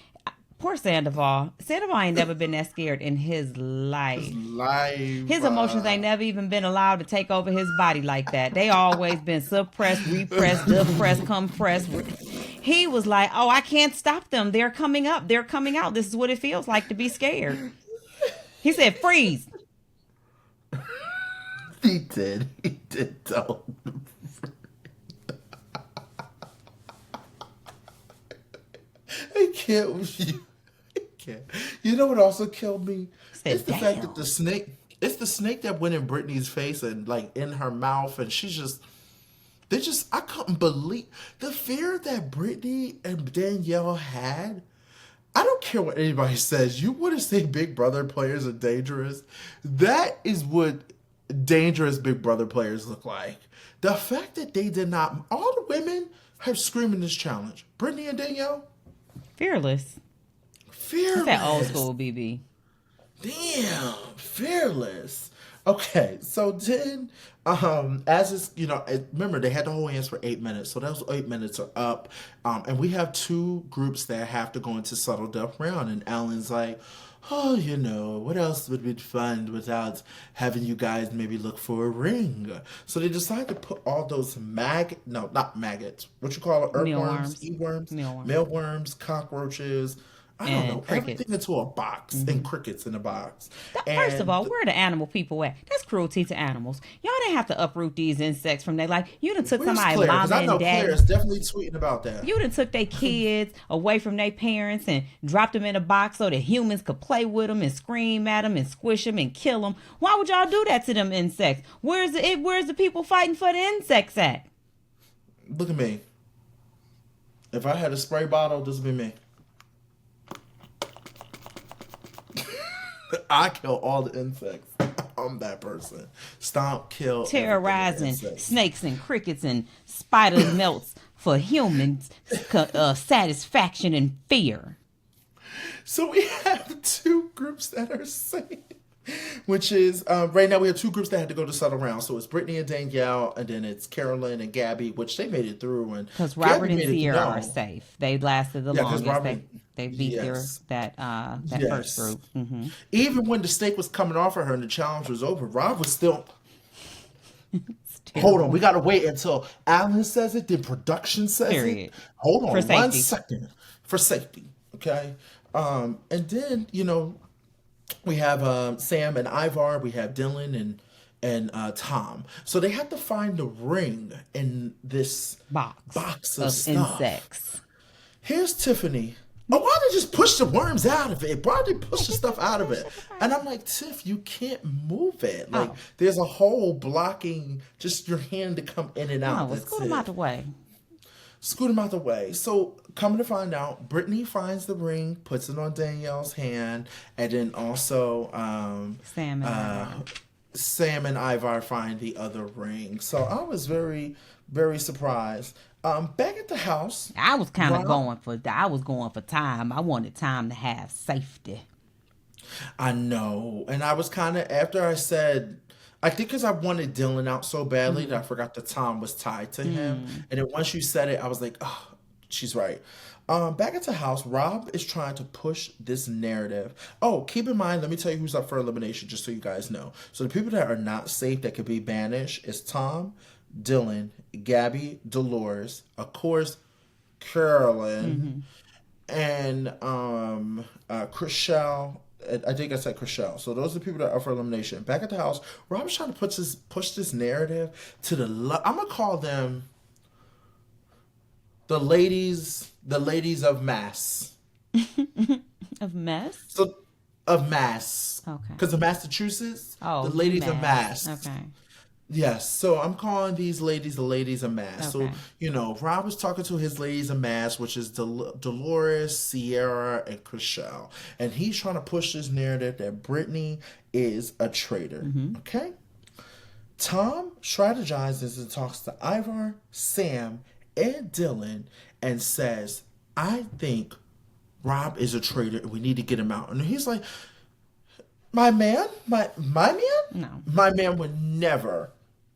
B: Poor Sandoval. Sandoval ain't never been that scared in his life.
A: Live.
B: His emotions ain't never even been allowed to take over his body like that. They always been suppressed, repressed, depressed, compressed. He was like, "Oh, I can't stop them. They're coming up. They're coming out. This is what it feels like to be scared." He said, "Freeze."
A: He did. He did tell him. I can't with you. I can't. You know what also killed me?
B: Said,
A: It's the fact
B: "Damn."
A: that it's the snake that went in Brittany's face and like in her mouth, and I couldn't believe the fear that Brittany and Danielle had. I don't care what anybody says. You want to say Big Brother players are dangerous? That is what dangerous Big Brother players look like. The fact that they did not, all the women have screamed this challenge. Brittany and Danielle,
B: Fearless.
A: fearless.
B: It's that old school BB.
A: Damn, fearless. Okay, so then, as is, remember they had to hold hands for 8 minutes, so those 8 minutes are up, and we have two groups that have to go into subtle death round, and Alan's like, oh, what else would be fun without having you guys maybe look for a ring? So they decide to put all those not maggots, what you call it, earthworms,
B: Mealworms.
A: earworms,
B: Mealworms.
A: mealworms, cockroaches. I don't
B: And
A: know,
B: crickets.
A: everything into a box and crickets in a box.
B: First of
A: And
B: all, where are the animal people at? That's cruelty to animals. Y'all didn't have to uproot these insects from their life. You done took
A: where's
B: somebody's
A: Claire? Because
B: mama
A: I know
B: and daddy.
A: Claire is definitely tweeting about that.
B: You done took their kids away from their parents and dropped them in a box so that humans could play with them and scream at them and squish them and kill them. Why would y'all do that to them insects? Where's the people fighting for the insects at?
A: Look at me. If I had a spray bottle, this would be me. I kill all the insects. I'm that person. Stomp, kill,
B: Terrorizing
A: insects.
B: snakes and crickets and spiders melts for humans' satisfaction and fear.
A: So we have two groups that are safe. Which is, right now we have two groups that had to go to settle round. So it's Brittany and Danielle, and then it's Carolyn and Gabby, which they made it through. And
B: Because Robert
A: Gabby
B: and
A: made it
B: Sierra
A: no.
B: are safe. They lasted the
A: 'cause
B: longest.
A: Robert-
B: They beat
A: Yes.
B: that
A: Yes.
B: first group. Mm-hmm.
A: Even when the snake was coming off of her and the challenge was over, Rob was still... Hold on, we gotta wait until Alan says it, then production says
B: Period.
A: it. Hold on
B: For
A: one
B: safety.
A: second. For safety, okay? And then, we have Sam and Ivar, we have Dylan and Tom. So they have to find the ring in this box of stuff.
B: insects.
A: Here's Tiffany. Oh, why they just push the worms out of it? Why they push the stuff out of it? And I'm like, Tiff, you can't move it. Like, there's a hole blocking just your hand to come in and out.
B: Oh, let's
A: That's
B: go them
A: it.
B: out the way.
A: scoot him out the way. So, coming to find out, Brittany finds the ring, puts it on Danielle's hand, and then also
B: Sam and Ivar.
A: Sam and Ivar find the other ring. So I was very, very surprised. Back at the house,
B: I was kind of
A: Rob,
B: going for time. I wanted time to have safety.
A: I know, and I was kind of after I said. I think because I wanted Dylan out so badly that I forgot that Tom was tied to him. And then once you said it, I was like, oh, she's right. Back at the house, Rob is trying to push this narrative. Oh, keep in mind, let me tell you who's up for elimination, just so you guys know. So the people that are not safe that could be banished is Tom, Dylan, Gabby, Dolores, of course, Carolyn, and Chriselle. I think I said Chriselle. So those are the people that are up for elimination. Back at the house, Rob's trying to push this narrative to the. I'm gonna call them the ladies of mass.
B: Of mess?
A: So of mass.
B: Okay.
A: Because of Massachusetts,
B: Oh,
A: the ladies of
B: mess.
A: mass.
B: Okay.
A: Yes, so I'm calling these ladies the ladies of mass.
B: Okay.
A: So, Rob was talking to his ladies of mass, which is Dolores, Sierra, and Chriselle. And he's trying to push this narrative that Brittany is a traitor. Okay? Tom strategizes and talks to Ivar, Sam, and Dylan and says, I think Rob is a traitor and we need to get him out. And he's like, my man? My man?
B: No.
A: My man would never.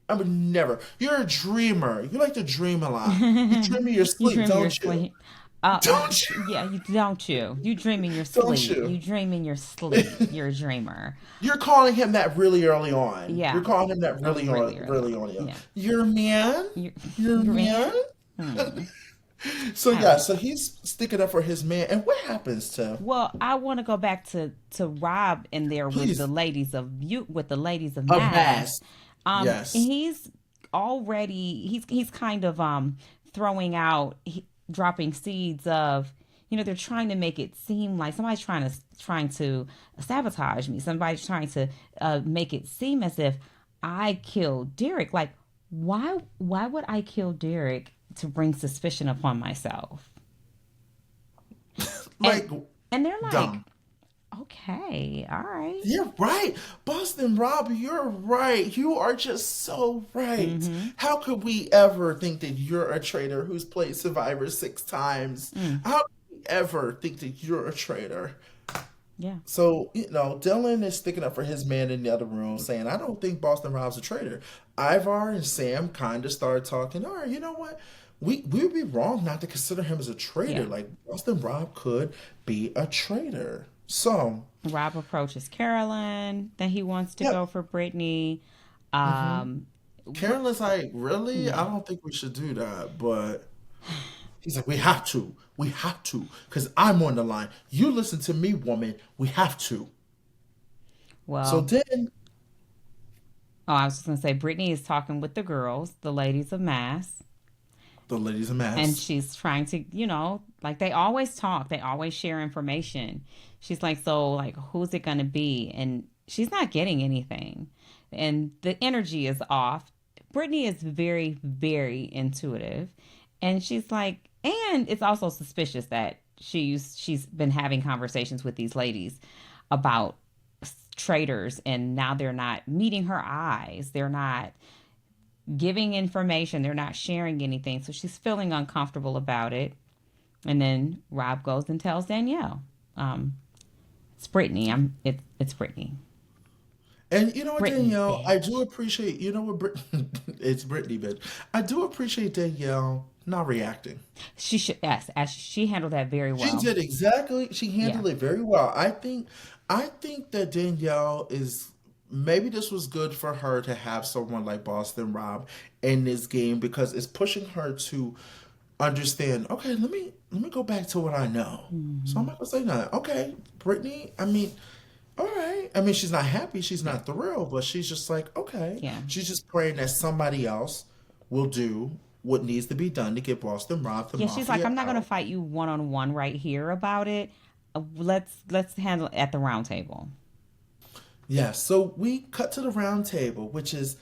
A: I would never. You're a dreamer. You like to dream a lot. You dream in your sleep,
B: dream in
A: don't
B: your
A: you?
B: sleep.
A: Don't you?
B: Yeah, you don't you? You dream in your
A: Don't
B: sleep.
A: you?
B: You dream in your sleep. You're a dreamer.
A: You're calling him that really early on.
B: Yeah.
A: You're calling him that really
B: Really
A: on.
B: Yeah.
A: Your man? Your man? So he's sticking up for his man. And what happens to
B: Well, I want to go back to Rob in there
A: Please.
B: with the ladies of
A: of
B: mass.
A: mass? Yes.
B: He's already he's kind of throwing out dropping seeds of, they're trying to make it seem like somebody's trying to sabotage me. Somebody's trying to make it seem as if I killed Derek. Like, why would I kill Derek to bring suspicion upon myself?
A: Like,
B: and they're like,
A: dumb.
B: okay, all right.
A: You're right. Boston Rob, you're right. You are just so right. How could we ever think that you're a traitor who's played Survivor 6 times? How could we ever think that you're a traitor?
B: Yeah.
A: So, Dylan is sticking up for his man in the other room, saying, I don't think Boston Rob's a traitor. Ivar and Sam kind of started talking, all right, you know what? We would be wrong not to consider him as a traitor.
B: Yeah.
A: Like, Boston Rob could be a traitor. So
B: Rob approaches Carolyn that he wants to
A: Yep.
B: go for Brittany.
A: Carolyn's like, really? I don't think we should do that. But he's like, we have to. We have to. Because I'm on the line. You listen to me, woman. We have to.
B: Well,
A: So then,
B: I was just going to say, Brittany is talking with the girls, the ladies of mass.
A: the ladies of mass.
B: And she's trying to, like they always talk, they always share information. She's like, so like, who's it going to be? And she's not getting anything. And the energy is off. Brittany is very, very intuitive. And she's like, and it's also suspicious that she's been having conversations with these ladies about traitors, and now they're not meeting her eyes. They're not giving information. They're not sharing anything. So she's feeling uncomfortable about it. And then Rob goes and tells Danielle, it's Brittany. It's Brittany.
A: And you know what,
B: Brittany,
A: Danielle,
B: bitch.
A: I do appreciate, it's Brittany, bitch. I do appreciate Danielle not reacting.
B: She should, yes, as she handled that very well.
A: She did exactly, she handled it very well. I think that Danielle is, maybe this was good for her to have someone like Boston Rob in this game, because it's pushing her to understand, okay, let me go back to what I know. So I'm not gonna say nothing. Okay, Brittany, I mean, all right. I mean, she's not happy, she's not thrilled, but she's just like, okay.
B: Yeah.
A: She's just praying that somebody else will do what needs to be done to get Boston Rob the
B: Yeah,
A: mafia
B: she's like, I'm not going to
A: out.
B: fight you one-on-one right here about it. Let's handle it at the round table.
A: Yeah, so we cut to the round table, which is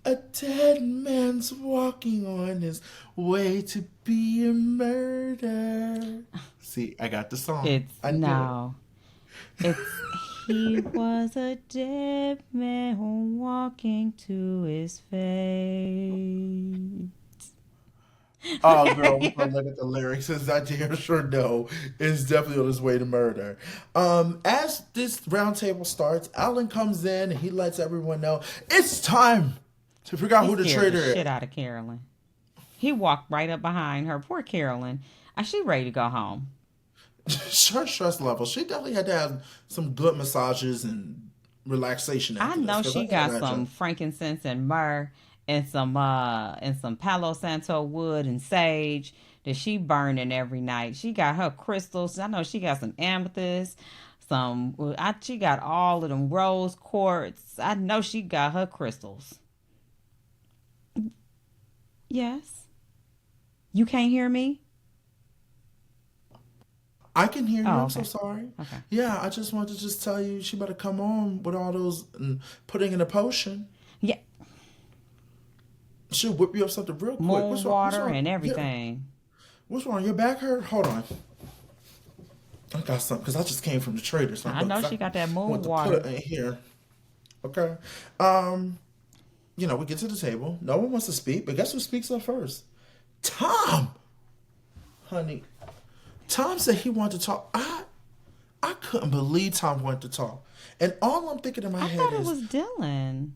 A: A dead man's walking on his way to be murdered. See, I got the song.
B: It's
A: I knew it.
B: no. It's he was a dead man walking to his fate.
A: Oh, girl, we're gonna look at the lyrics. Is that damn sure no? Is definitely on his way to murder. As this round table starts, Alan comes in and he lets everyone know it's time to figure out
B: He
A: who the
B: scared the
A: traitor
B: shit
A: is.
B: out of Carolyn. He walked right up behind her. Poor Carolyn. She ready to go home.
A: Her stress level. She definitely had to have some good massages and relaxation
B: I
A: after this,
B: know
A: because I
B: she
A: can
B: got some
A: imagine.
B: frankincense and myrrh and some Palo Santo wood and sage that she burning every night. She got her crystals. I know she got some amethyst, she got all of them rose quartz. I know she got her crystals. Yes. You can't hear me?
A: I can hear you.
B: Oh,
A: I'm so
B: okay.
A: sorry.
B: Okay.
A: Yeah, I just wanted to just tell you she better come on with all those and putting in a potion.
B: Yeah,
A: She'll whip you up something real quick.
B: moon
A: What's wrong? What's
B: water
A: wrong?
B: and
A: Yeah.
B: everything.
A: What's wrong? Your back hurt? Hold on. I got something because I just came from the trader. So
B: I
A: look,
B: know
A: 'cause
B: she got that
A: I
B: moon
A: want to put it
B: water.
A: in here. Okay. Um, we get to the table. No one wants to speak, but guess who speaks up first? Tom, honey. Tom said he wanted to talk. I couldn't believe Tom wanted to talk. And all I'm thinking in my
B: I
A: head
B: thought it
A: is,
B: was Dylan.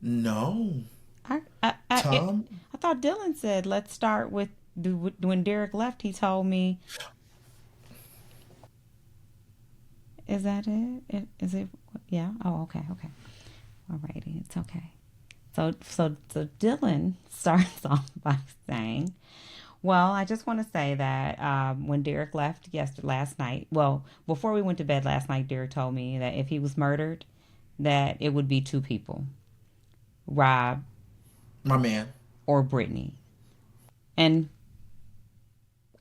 A: no,
B: I I I, it,
A: Tom.
B: I thought Dylan said let's start with when Derek left. He told me, "Is that it? Is it? Yeah. Oh, okay, okay. Alrighty, it's okay." So Dylan starts off by saying, "Well, I just want to say that when Derek left last night, well, before we went to bed last night, Derek told me that if he was murdered, that it would be two people, Rob
A: My man.
B: or Brittany. And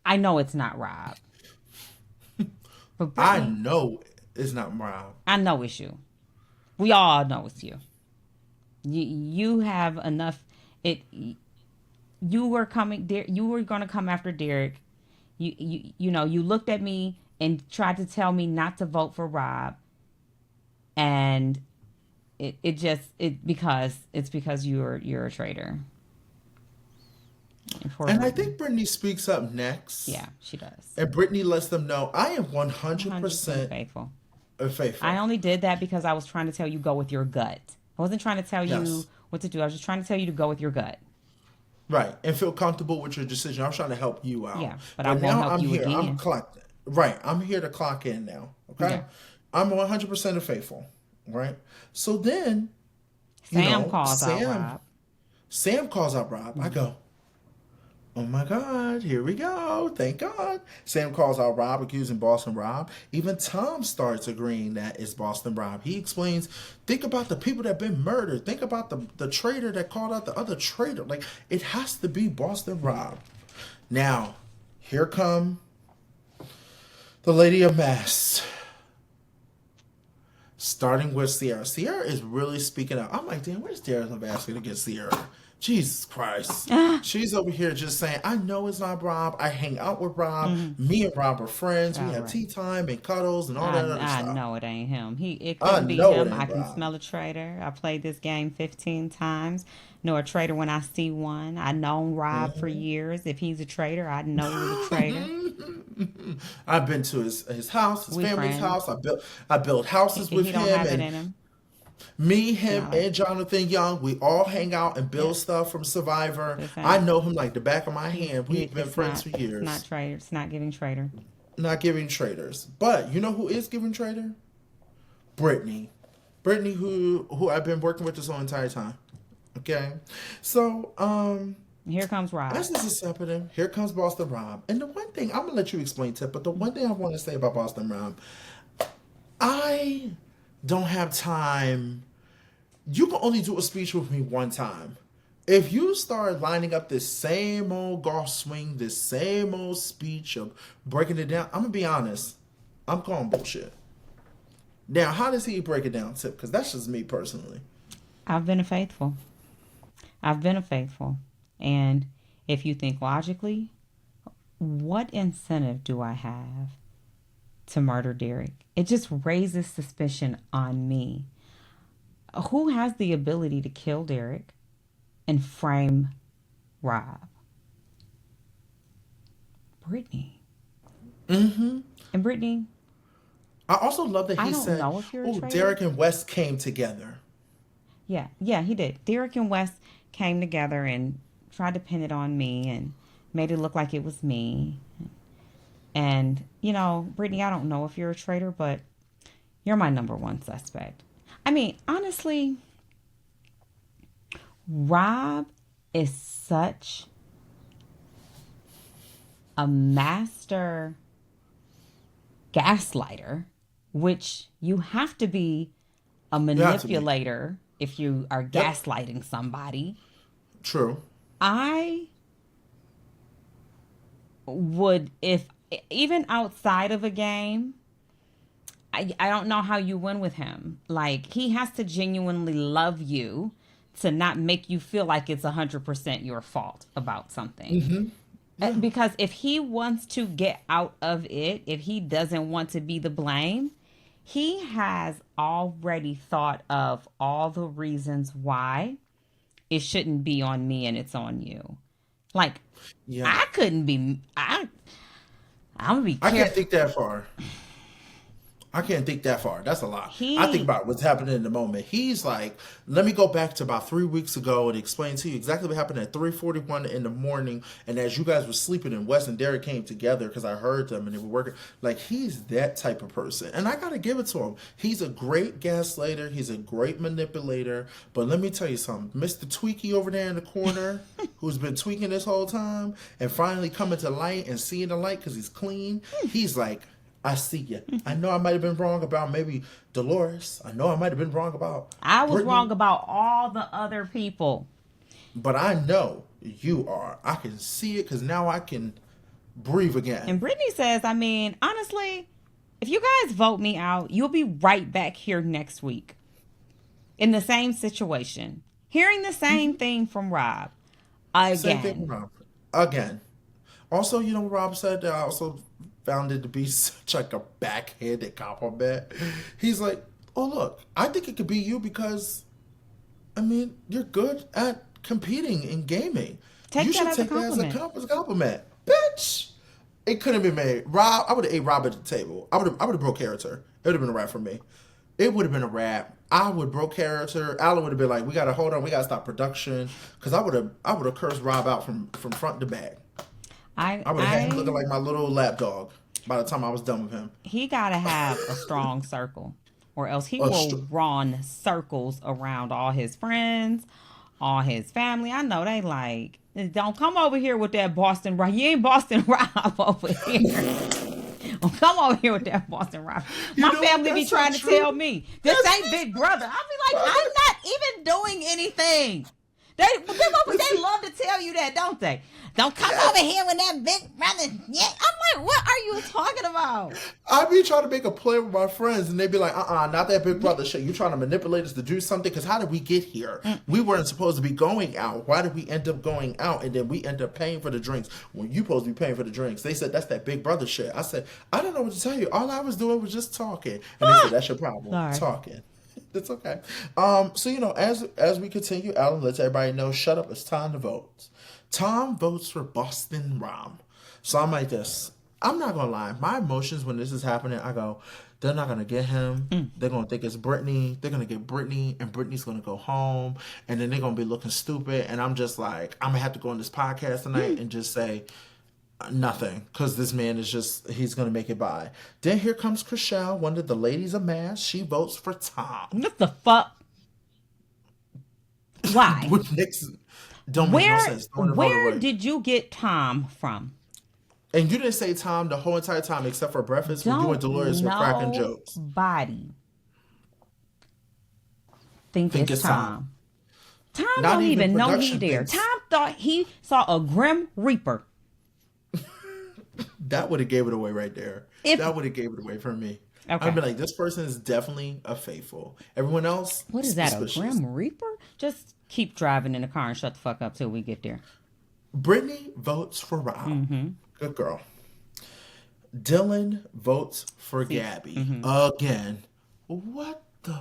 B: I know it's not Rob, but
A: I
B: Brittany,
A: know it's not Rob.
B: I know it's you. We all know it's you. You have enough. It. You were coming. You were going to come after Derek. You looked at me and tried to tell me not to vote for Rob, and it's because you're a traitor. And poor
A: And I
B: Brittany.
A: think Brittany speaks up next.
B: Yeah, she does.
A: And Brittany lets them know I am
B: 100%
A: 100%
B: faithful. I
A: faithful.
B: only did that because I was trying to tell you go with your gut. I wasn't trying to tell you
A: Yes.
B: what to do. I was just trying to tell you to go with your gut.
A: Right. And feel comfortable with your decision. I'm trying to help you out.
B: Yeah, but I
A: But
B: won't
A: now
B: help
A: I'm
B: you
A: here. I'm
B: again.
A: clocked. Right. I'm here to clock in now. Okay.
B: Yeah.
A: I'm 100% faithful. Right. So then,
B: Sam calls out
A: Sam,
B: Rob.
A: Sam calls out Rob. I go, oh my God, here we go. Thank God. Sam calls out Rob, accusing Boston Rob. Even Tom starts agreeing that it's Boston Rob. He explains, think about the people that have been murdered. Think about the traitor that called out the other traitor. Like, it has to be Boston Rob. Now, here come the Lady of Mass. Starting with Sierra. Sierra is really speaking out. I'm like, damn, where's Derek Levasky to get Sierra? Jesus Christ. She's over here just saying, I know it's not Rob. I hang out with Rob. Me and Rob are friends. We
B: All
A: have
B: right.
A: tea time and cuddles and all
B: I
A: that other
B: I
A: stuff.
B: know it ain't him. It
A: I
B: couldn't be
A: know it
B: him. I
A: ain't
B: can
A: Rob.
B: smell a traitor. I played this game 15 times. Know a traitor when I see one. I known Rob for years. If he's a traitor, I know he was a traitor.
A: I've been to his house, his
B: We
A: family's
B: friends.
A: house. I built houses with
B: He don't
A: him,
B: have it
A: and
B: in him.
A: me,
B: It's
A: him,
B: not like
A: and Jonathan Young, we all hang out and
B: yeah.
A: build stuff from Survivor.
B: This
A: I
B: ain't.
A: know him like the back of my hand. We've been
B: It's
A: friends
B: not.
A: for
B: It's not
A: years.
B: traitor. It's not giving traitor.
A: Not giving traitors. But you know who is giving traitor? Brittany. Brittany, who I've been working with this whole entire time. Okay? So,
B: Here comes Rob.
A: as this is happening, here comes Boston Rob. And the one thing, I'm going to let you explain, Tip, but the one thing I want to say about Boston Rob, I don't have time. You can only do a speech with me one time. If you start lining up this same old golf swing, this same old speech of breaking it down, I'm going to be honest. I'm calling bullshit. Now, how does he break it down, Tip? Because that's just me personally.
B: I've been faithful. I've been a faithful. And if you think logically, what incentive do I have to murder Derek? It just raises suspicion on me. Who has the ability to kill Derek and frame Rob? Brittany.
A: Mm-hmm.
B: And Brittany,
A: I also love that
B: I
A: he
B: don't
A: said,
B: know if you're a
A: "Oh,
B: traitor.
A: Derek and West came together."
B: Yeah, he did. Derek and Wes came together and tried to pin it on me and made it look like it was me. And, Brittany, I don't know if you're a traitor, but you're my number one suspect. I mean, honestly, Rob is such a master gaslighter, which you have to be a
A: You have to be.
B: manipulator if you are
A: Yep.
B: gaslighting somebody.
A: True.
B: I would, if even outside of a game, I don't know how you win with him. Like, he has to genuinely love you to not make you feel like it's 100% your fault about something.
A: Yeah.
B: Because if he wants to get out of it, if he doesn't want to be the blame, he has already thought of all the reasons why it shouldn't be on me and it's on you. Like,
A: Yeah.
B: I couldn't be. I'm gonna be
A: I can't
B: careful.
A: think that far. I can't think that far. That's a lot. I think
B: He
A: about what's happening in the moment. He's like, let me go back to about 3 weeks ago and explain to you exactly what happened at 3:41 in the morning. And as you guys were sleeping and Wes and Derek came together because I heard them and they were working. Like, he's that type of person. And I got to give it to him. He's a great gaslighter. He's a great manipulator. But let me tell you something. Mr. Tweaky over there in the corner, who's been tweaking this whole time and finally coming to light and seeing the light because he's clean, he's like, I see you. I know I might have been wrong about maybe Dolores. I know I might have been wrong about
B: I was
A: Brittany,
B: wrong about all the other people.
A: but I know you are. I can see it because now I can breathe again.
B: And Brittany says, I mean, honestly, if you guys vote me out, you'll be right back here next week in the same situation, hearing the same thing from Rob
A: Same thing with
B: again.
A: Rob. Again. Also, you know what Rob said that I also found it to be such like a backhanded compliment. He's like, oh, look, I think it could be you because, I mean, you're good at competing in gaming.
B: Take
A: You
B: that
A: should
B: as a
A: take that as a
B: compliment.
A: compliment. Bitch! It couldn't be made. Rob, I would have ate Rob at the table. I would have broke character. It would have been a wrap for me. It would have been a wrap. I would broke character. Alan would have been like, "We gotta hold on. We gotta stop production." Because I would have cursed Rob out from front to back.
B: I,
A: I would have had him looking
B: I,
A: like my little lap dog by the time I was done with him.
B: he gotta have a strong circle, or else he
A: A
B: will
A: str-
B: run circles around all his friends, all his family. I know they like, don't come over here with that Boston Rob. You ain't Boston Rob over here. Don't come over here with that Boston Rob.
A: You
B: My
A: know what?
B: family be
A: That's so
B: trying to
A: true.
B: tell me this
A: That's
B: ain't Big Brother. I'll be like, I'm not even doing anything. They love to tell you that, don't they? Don't come over here with that Big Brother. Yeah, I'm like, what are you talking about?
A: I be trying to make a play with my friends, and they be like, not that Big Brother shit. You trying to manipulate us to do something? Because how did we get here? We weren't supposed to be going out. Why did we end up going out? And then we end up paying for the drinks when you supposed to be paying for the drinks. They said, that's that Big Brother shit. I said, I don't know what to tell you. All I was doing was just talking. And they said, that's your problem.
B: Sorry.
A: Talking. It's okay. So as we continue, Alan lets everybody know, shut up, it's time to vote. Tom votes for Boston Rom. So I'm like this. I'm not gonna lie. My emotions when this is happening, I go, they're not gonna get him. They're gonna think it's Brittany. They're gonna get Brittany, and Brittany's gonna go home, and then they're gonna be looking stupid. And I'm just like, I'm gonna have to go on this podcast tonight and just say nothing, because this man is he's gonna make it by. Then here comes Chriselle, one of the ladies of mass. She votes for Tom.
B: What the fuck? Why?
A: Which makes don't make no sense. Throwing the vote
B: Where
A: away.
B: did you get Tom from?
A: And you didn't say Tom the whole entire time except for breakfast when you and Dolores were cracking jokes.
B: Nobody think
A: Think
B: it's
A: it's
B: Tom. Tom
A: Not
B: don't
A: even
B: even know he
A: production
B: there.
A: thinks.
B: Tom thought he saw a Grim Reaper.
A: That would have gave it away right there. That would have gave it away for me.
B: Okay.
A: I'd be like, this person is definitely a faithful. Everyone else,
B: What is that?
A: suspicious.
B: A Grim Reaper? Just keep driving in the car and shut the fuck up till we get there.
A: Brittany votes for Rob.
B: Mm-hmm.
A: Good girl. Dylan votes for Gabby. Again. What the...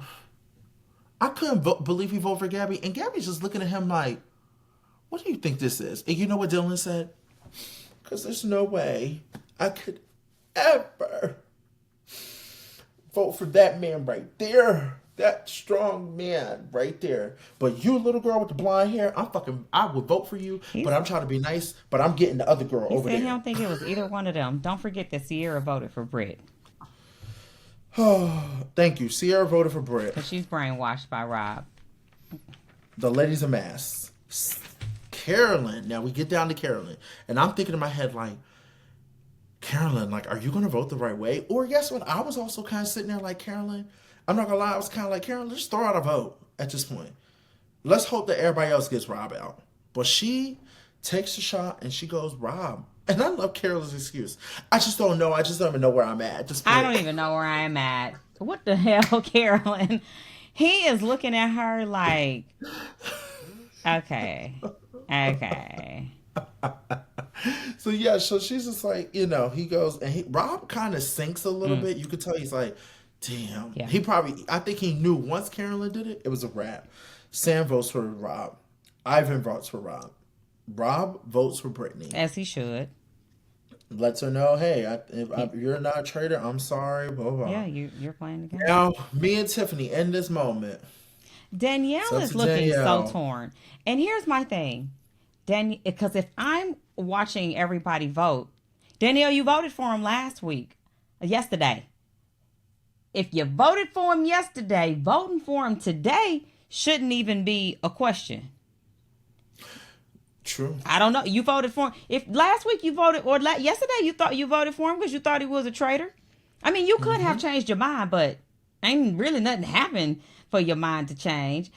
A: I couldn't believe he voted for Gabby. And Gabby's just looking at him like, what do you think this is? And you know what Dylan said? Because there's no way I could ever vote for that man right there. That strong man right there. But you, little girl with the blonde hair, I would vote for you, but I'm trying to be nice, but I'm getting the other girl over there.
B: He don't think it was either one of them. Don't forget that Sierra voted for Britt.
A: Oh, thank you. Sierra voted for Britt.
B: Because she's brainwashed by Rob.
A: The ladies of mass. Carolyn. Now we get down to Carolyn. And I'm thinking in my head like, Carolyn, like, are you going to vote the right way? Or guess what? I was also kind of sitting there like, Carolyn, I'm not going to lie. I was kind of like, Carolyn, just throw out a vote at this point. Let's hope that everybody else gets Rob out. But she takes a shot and she goes, Rob. And I love Carolyn's excuse. I just don't know. I just don't even know where I'm at. At this point.
B: I don't even know where I'm at. What the hell, Carolyn? He is looking at her like, okay.
A: So yeah, so she's just like, he goes, and Rob kind of sinks a little bit. You could tell he's like, damn. Yeah. I think he knew once Carolyn did it, it was a wrap. Sam votes for Rob. Ivan votes for Rob. Rob votes for Brittany.
B: As he should.
A: Lets her know, hey, if you're not a traitor, I'm sorry, blah, blah.
B: Yeah, you're playing the game.
A: Now, me and Tiffany, in this moment.
B: Danielle is looking so torn. And here's my thing. Because if I'm watching everybody vote, Danielle, you voted for him yesterday. If you voted for him yesterday, voting for him today shouldn't even be a question.
A: True.
B: I don't know. You voted for him. If last week you voted, or yesterday you thought you voted for him because you thought he was a traitor. I mean, you could have changed your mind, but ain't really nothing happened for your mind to change.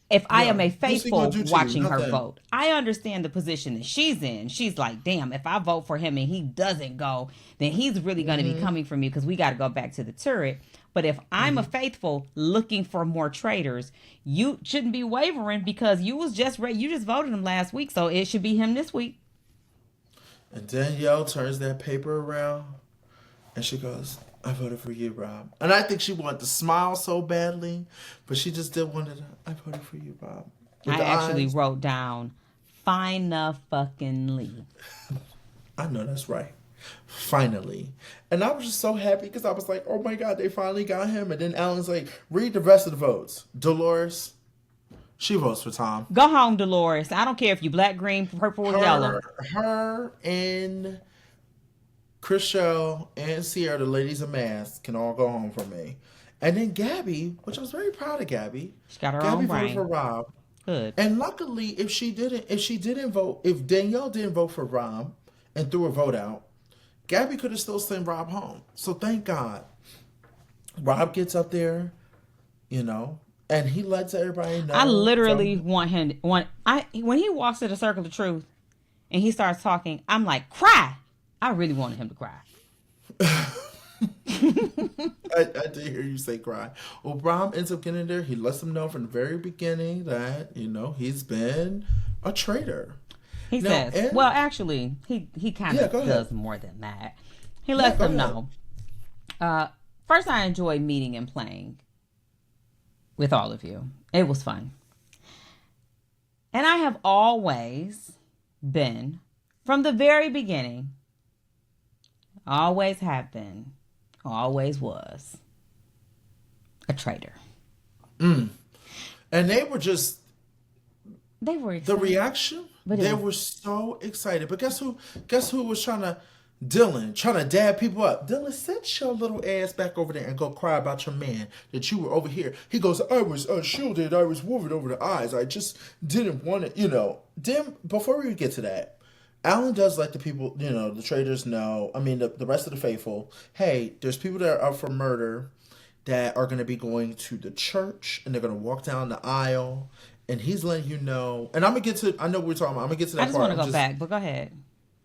B: If I am a faithful watching her vote, I understand the position that she's in. She's like, damn, if I vote for him and he doesn't go, then he's really going to be coming for me because we got to go back to the turret. But if I'm a faithful looking for more traitors, you shouldn't be wavering because you just voted him last week, so it should be him this week.
A: And Danielle turns that paper around and she goes, I voted for you, Rob. And I think she wanted to smile so badly, but she just did want to, I voted for you, Rob.
B: I actually wrote down, fucking.
A: I know that's right. Finally. And I was just so happy because I was like, oh my God, they finally got him. And then Alan's like, read the rest of the votes. Dolores, she votes for Tom.
B: Go home, Dolores. I don't care if you black, green, purple, or yellow.
A: Her and Chriselle and Sierra, the ladies of mass, can all go home for me. And then Gabby, which I was very proud of Gabby.
B: She got her own brain.
A: Gabby voted for Rob.
B: Good.
A: And luckily, if Danielle didn't vote for Rob and threw a vote out, Gabby could have still sent Rob home. So thank God. Rob gets up there, and he lets everybody know.
B: I literally want him when he walks to the circle of truth and he starts talking, I'm like, cry. I really wanted him to cry.
A: I did hear you say cry. Well, Rob ends up getting there. He lets them know from the very beginning that, he's been a traitor.
B: He says, well, actually, he kind of does more than that. He lets them know. First, I enjoyed meeting and playing with all of you. It was fun. And I have always been, from the very beginning, always have been, always was, a traitor.
A: And they were just...
B: They were excited.
A: The reaction... They were so excited. But guess who was trying to dab people up? Dylan, sit your little ass back over there and go cry about your man that you were over here. He goes, I was shielded. I was wounded over the eyes. I just didn't want it, Then, before we get to that, Alan does let the people, the traitors know, the rest of the faithful, hey, there's people that are up for murder that are going to be going to the church and they're going to walk down the aisle. And he's letting you know, and I'm going to get to, I know what we're talking about. I'm going to get to that part.
B: I just want to go back, but go ahead.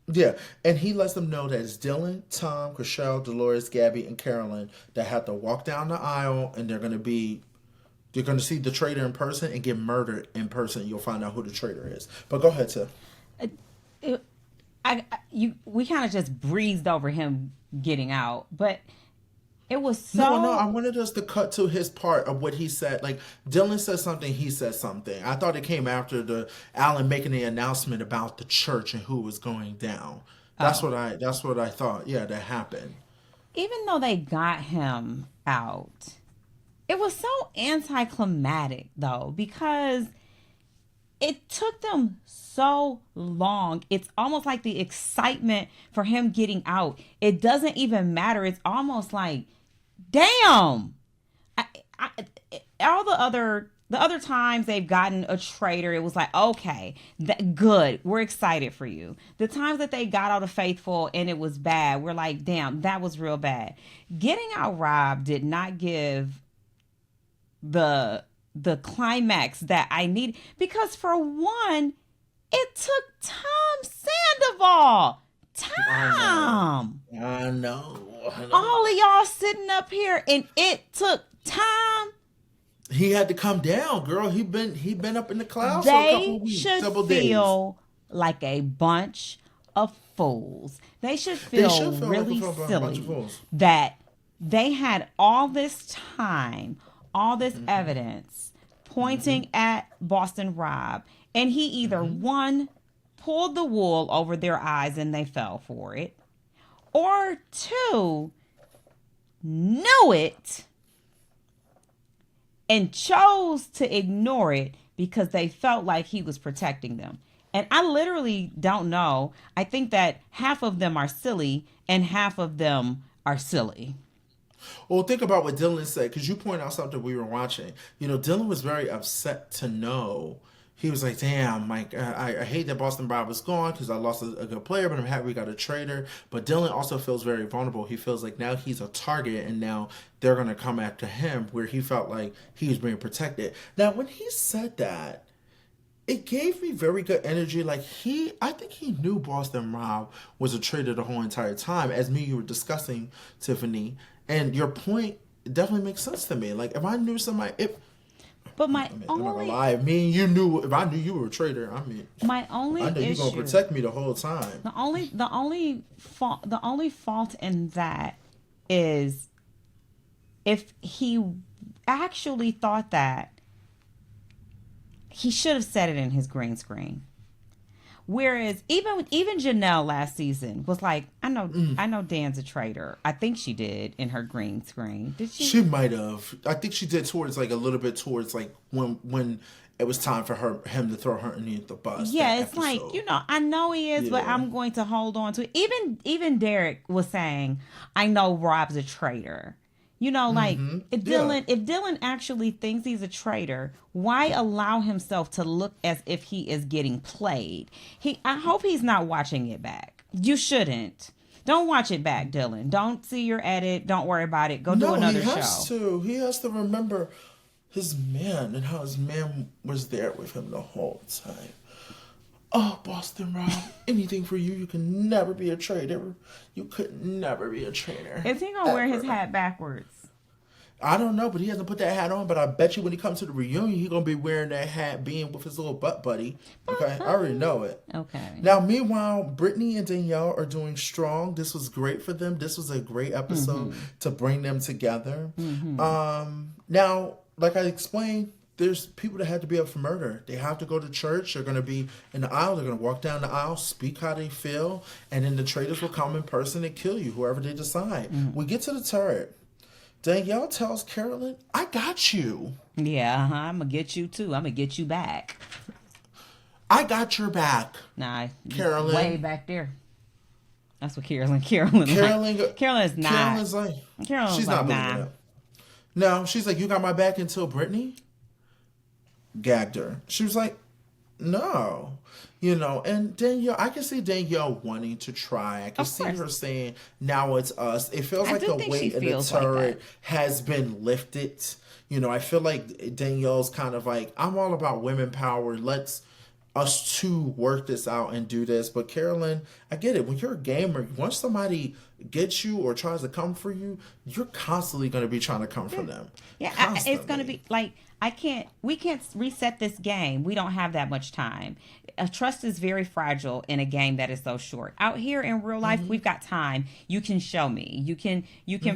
A: Yeah. And he lets them know that it's Dylan, Tom, Chriselle, Dolores, Gabby, and Carolyn that have to walk down the aisle and they're going to be You're going to see the traitor in person and get murdered in person. You'll find out who the traitor is. But go ahead, Tiff.
B: It, we kind of just breezed over him getting out, but it was so.
A: No, I wanted us to cut to his part of what he said. Like Dylan said something, he said something. I thought it came after the Alan making the announcement about the church and who was going down. That's what I thought. Yeah, that happened.
B: Even though they got him out, it was so anticlimactic though, because it took them so long. It's almost like the excitement for him getting out, it doesn't even matter. It's almost like, damn. I, all the other times they've gotten a traitor, it was like, okay, good, we're excited for you. The times that they got out of Faithful and it was bad, we're like, damn, that was real bad. Getting out Rob did not give the climax that I need, because for one, it took Tom Sandoval time.
A: I know.
B: All of y'all sitting up here, and it took time.
A: He had to come down, girl. He been up in the clouds for a couple of weeks, several days.
B: They should feel like a bunch of fools. They should feel really silly that they had all this time, all this evidence pointing at Boston Rob, and he either one, pulled the wool over their eyes and they fell for it, or two, knew it and chose to ignore it because they felt like he was protecting them. And I literally don't know. I think that half of them are silly and half of them are silly.
A: Well, think about what Dylan said, because you point out something we were watching. Dylan was very upset to know. He was like, damn, Mike, I hate that Boston Rob was gone because I lost a good player, but I'm happy we got a traitor. But Dylan also feels very vulnerable. He feels like now he's a target and now they're going to come after him, where he felt like he was being protected. Now, when he said that, it gave me very good energy. Like I think he knew Boston Rob was a traitor the whole entire time, as you were discussing, Tiffany. And your point definitely makes sense to me. Like if I knew somebody,
B: but
A: I'm not gonna lie. If I knew you were a traitor,
B: my only
A: I knew you were gonna protect me the whole time.
B: The only fault in that is if he actually thought that, he should have said it in his green screen. Whereas even Janelle last season was like, I know Dan's a traitor. I think she did in her green screen. Did she?
A: She might have. I think she did towards like a little bit towards like when it was time for him to throw her underneath the bus.
B: Yeah, it's like, I know he is, but I'm going to hold on to it. Even Derek was saying, I know Rob's a traitor. If Dylan actually thinks he's a traitor, why allow himself to look as if he is getting played? I hope he's not watching it back. You shouldn't. Don't watch it back, Dylan. Don't see your edit. Don't worry about it. Go do another show.
A: He has to remember his man and how his man was there with him the whole time. Oh, Boston Rob, anything for you. You can never be a traitor. You could never be a traitor.
B: Is he going to wear his hat backwards?
A: I don't know, but he hasn't put that hat on. But I bet you when he comes to the reunion, he's going to be wearing that hat, being with his little butt buddy. Okay, I already know it.
B: Okay.
A: Now, meanwhile, Brittany and Danielle are doing strong. This was great for them. This was a great episode to bring them together. Now, like I explained, there's people that had to be up for murder. They have to go to church. They're going to be in the aisle. They're going to walk down the aisle, speak how they feel, and then the traitors will come in person and kill you, whoever they decide. We get to the turret. Danielle tells Carolyn, I got you.
B: Yeah, I'm going to get you too. I'm going to get you back.
A: I got your back.
B: Nah,
A: Carolyn.
B: Way back there. That's what Carolyn is not.
A: Carolyn's like, she's not
B: nah.
A: believing it. No, she's like, you got my back until Brittany gagged her. She was like, no. And Danielle, I can see Danielle wanting to try. I can see her saying, now it's us. It feels like the weight of the turret has been lifted. I feel like Danielle's kind of like, I'm all about women power. Let's us to work this out and do this. But Carolyn, I get it. When you're a gamer, once somebody gets you or tries to come for you, you're constantly going to be trying to come for them.
B: Yeah, it's going to be like, we can't reset this game. We don't have that much time. Trust is very fragile in a game that is so short. Out here in real life, we've got time. You can show me. You can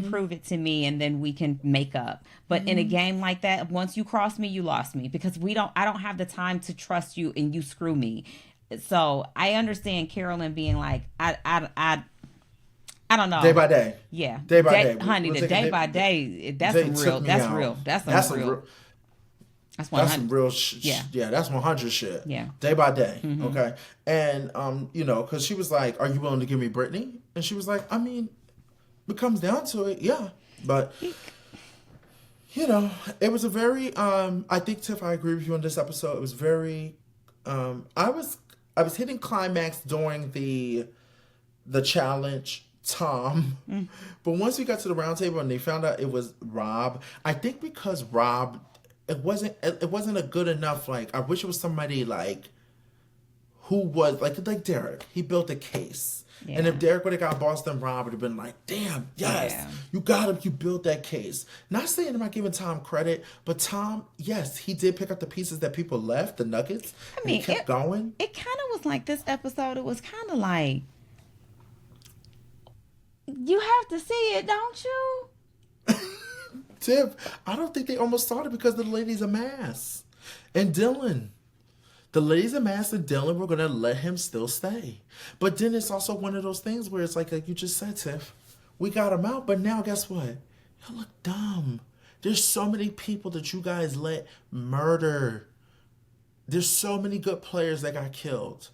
B: prove it to me, and then we can make up. But in a game like that, once you cross me, you lost me, because I don't have the time to trust you and you screw me. So I understand Carolyn being like, I don't know.
A: Day by day.
B: Yeah.
A: Day by day.
B: Honey, the day by day, that's real. That's real. That's some real. That's 100.
A: That's some real yeah, that's 100 shit.
B: Yeah.
A: Day by day. Okay. And, because she was like, are you willing to give me Brittany? And she was like, I mean, it comes down to it. Yeah. But, it was a very, I think, Tiff, I agree with you on this episode. It was very, I was hitting climax during the challenge, Tom. But once we got to the round table and they found out it was Rob, I think because Rob, it wasn't a good enough, like, I wish it was somebody like who was like Derek. He built a case. Yeah. And if Derek would have got Boston, Rob would have been like, damn, yes, you got him, you built that case. Not saying I'm not giving Tom credit, but Tom, yes, he did pick up the pieces that people left, the nuggets. I mean, he kept going.
B: It kind of was like this episode, it was kind of like, you have to see it, don't you?
A: Tiff, I don't think they almost started because the ladies a mass. And Dylan. The ladies a mass and Dylan were going to let him still stay. But then it's also one of those things where it's like you just said, Tiff, we got him out, but now guess what? You look dumb. There's so many people that you guys let murder. There's so many good players that got killed.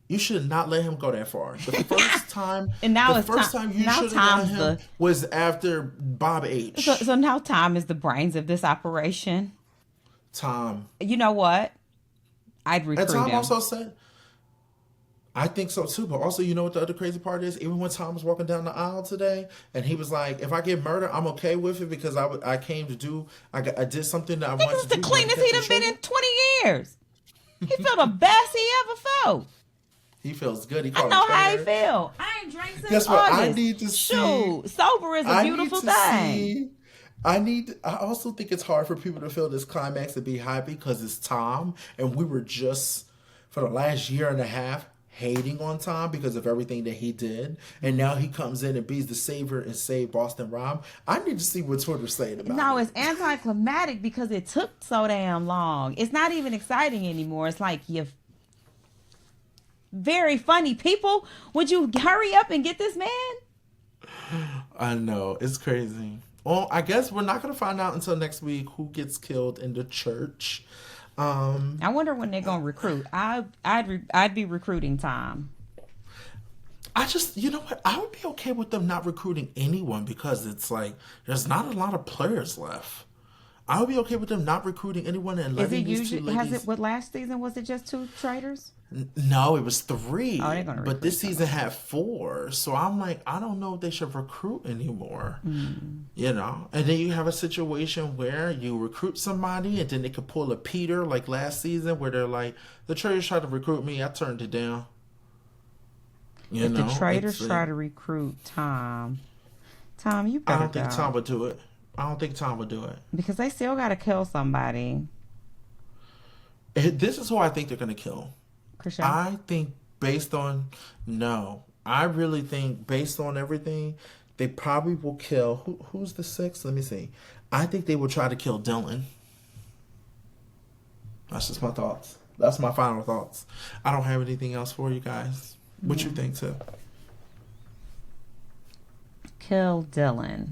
A: You should not let him go that far. The first time,
B: and now
A: the first time you should have let him was after Bob H.
B: So now Tom is the brains of this operation.
A: Tom.
B: You know what? I'd recruit him.
A: And Tom also said, I think so too. But also, you know what the other crazy part is? Even when Tom was walking down the aisle today, and he was like, "If I get murdered, I'm okay with it because I came to do. I did something that I wanted to do."
B: This is the cleanest he'd have been in 20 years. He felt the best he ever felt.
A: He feels good.
B: I know how he feel. I ain't drank since
A: Guess what?
B: August.
A: I need to see.
B: Shoot, sober is a beautiful thing.
A: I also think it's hard for people to feel this climax and be happy because it's Tom, and we were just for the last year and a half hating on Tom because of everything that he did, and now he comes in and beats the savior and save Boston Rob. I need to see what Twitter's saying about it.
B: No, it's anticlimactic because it took so damn long. It's not even exciting anymore. It's like you've very funny people. Would you hurry up and get this man?
A: I know, it's crazy. Well, I guess we're not going to find out until next week who gets killed in the church.
B: I wonder when they're going to recruit. I'd be recruiting Tom.
A: You know what? I would be okay with them not recruiting anyone because it's like there's not a lot of players left. I would be okay with them not recruiting anyone and letting these two ladies.
B: What last season was it just 2 traitors?
A: No, it was 3.
B: Oh, they're gonna
A: but this season had 4. So I'm like, I don't know if they should recruit anymore. You know? And then you have a situation where you recruit somebody and then they could pull a Peter like last season where they're like, the traitors tried to recruit me, I turned it down.
B: If the traitors try to recruit Tom, you better
A: I don't think Tom would do it. I don't think Tom would do it. Because
B: they still got to kill somebody.
A: This is who I think they're going to kill.
B: Christian?
A: I think I really think based on everything, they probably will kill. Who's the 6th? Let me see. I think they will try to kill Dylan. That's just my thoughts. That's my final thoughts. I don't have anything else for you guys. What you think, too?
B: Kill Dylan.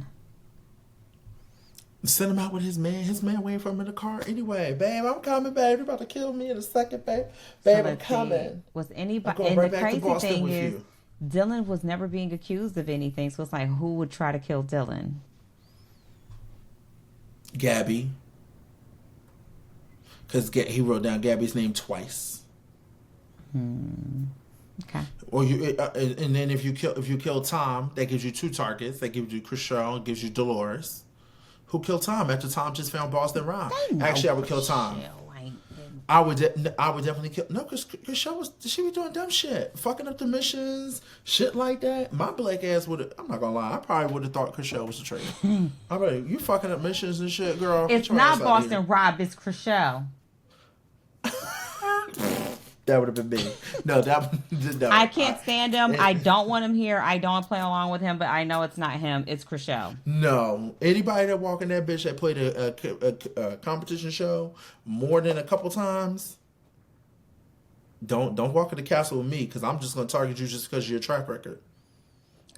A: Send him out with his man. His man waiting for him in the car anyway. Babe, I'm coming, babe. You're about to kill me in a second, babe. Babe, I'm coming.
B: Was anybody? And the crazy thing is, Dylan was never being accused of anything. So it's like, who would try to kill Dylan?
A: Gabby. Because he wrote down Gabby's name twice.
B: Okay.
A: Or and then if you kill Tom, that gives you 2 targets. That gives you Chriselle, gives you Dolores. Who killed Tom after Tom just found Boston Rob? Actually, I would kill Tom. I would definitely kill. No, because she was doing dumb shit, fucking up the missions, shit like that. My black ass would have. I'm not gonna lie. I probably would have thought Chriselle was a traitor. I'm like, you fucking up missions and shit, girl.
B: It's not Boston Rob. It's Chriselle.
A: That would have been me. No, no.
B: I can't stand him. I don't want him here. I don't play along with him, but I know it's not him. It's Chriselle.
A: No. Anybody that walk in that bitch that played a competition show more than a couple times, don't walk in the castle with me, because I'm just going to target you just because of your track record.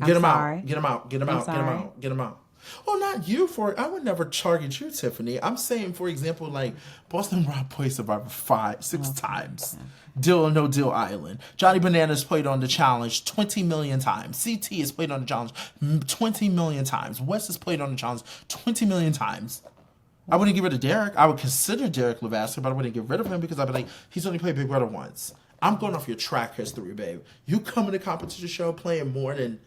A: Get him out. Get him out. Get him out. Get him out. Get him out. Well, not you for it. I would never target you, Tiffany. I'm saying, for example, like Boston Rob played Survivor 6 times. Deal or No Deal Island. Johnny Bananas played on the challenge 20 million times. CT has played on the challenge 20 million times. Wes has played on the challenge 20 million times. I wouldn't get rid of Derek. I would consider Derek Levasseur, but I wouldn't get rid of him because I'd be like, he's only played Big Brother once. I'm going off your track history, babe. You come in a competition show playing more than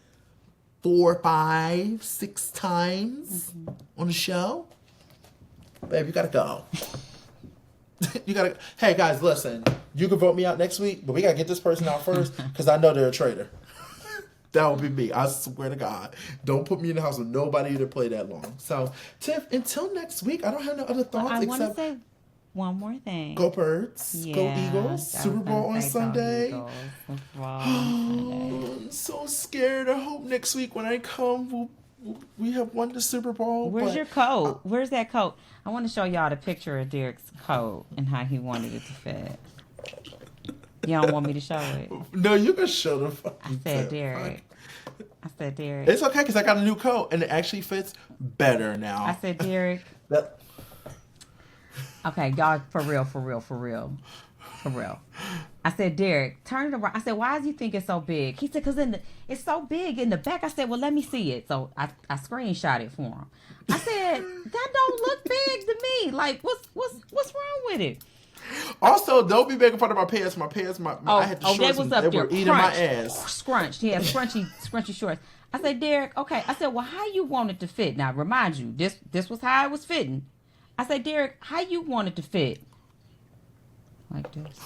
A: 4, 5, 6 times on the show, babe, you gotta go. You gotta. Hey guys, listen. You can vote me out next week, but we gotta get this person out first because I know they're a traitor. That would be me. I swear to God. Don't put me in the house with nobody to play that long. So, Tiff, until next week, I don't have no other thoughts
B: I want to
A: except
B: say one more thing.
A: Go Birds, go Eagles, Super Bowl on Sunday. I'm so scared. I hope next week when I come, we have won the Super Bowl.
B: Where's your coat? Where's that coat? I want to show y'all the picture of Derek's coat and how he wanted it to fit. You don't want me to show it?
A: No, you can show the fucking
B: I said Derek. I said Derek.
A: It's okay because I got a new coat and it actually fits better now.
B: I said Derek. Okay, y'all, for real. I said, Derek, turn it around. I said, why does he think it's so big? He said, because it's so big in the back. I said, well, let me see it. So I screenshot it for him. I said, that don't look big to me. Like, what's wrong with it?
A: Also, don't be making fun of my pants. I had the shorts
B: they was
A: and
B: up
A: they
B: there.
A: were eating my ass.
B: Scrunched. He had scrunchy shorts. I said, Derek, okay. I said, well, how you want it to fit? Now, remind you, this was how it was fitting. I said, Derek, how you want it to fit? Like this.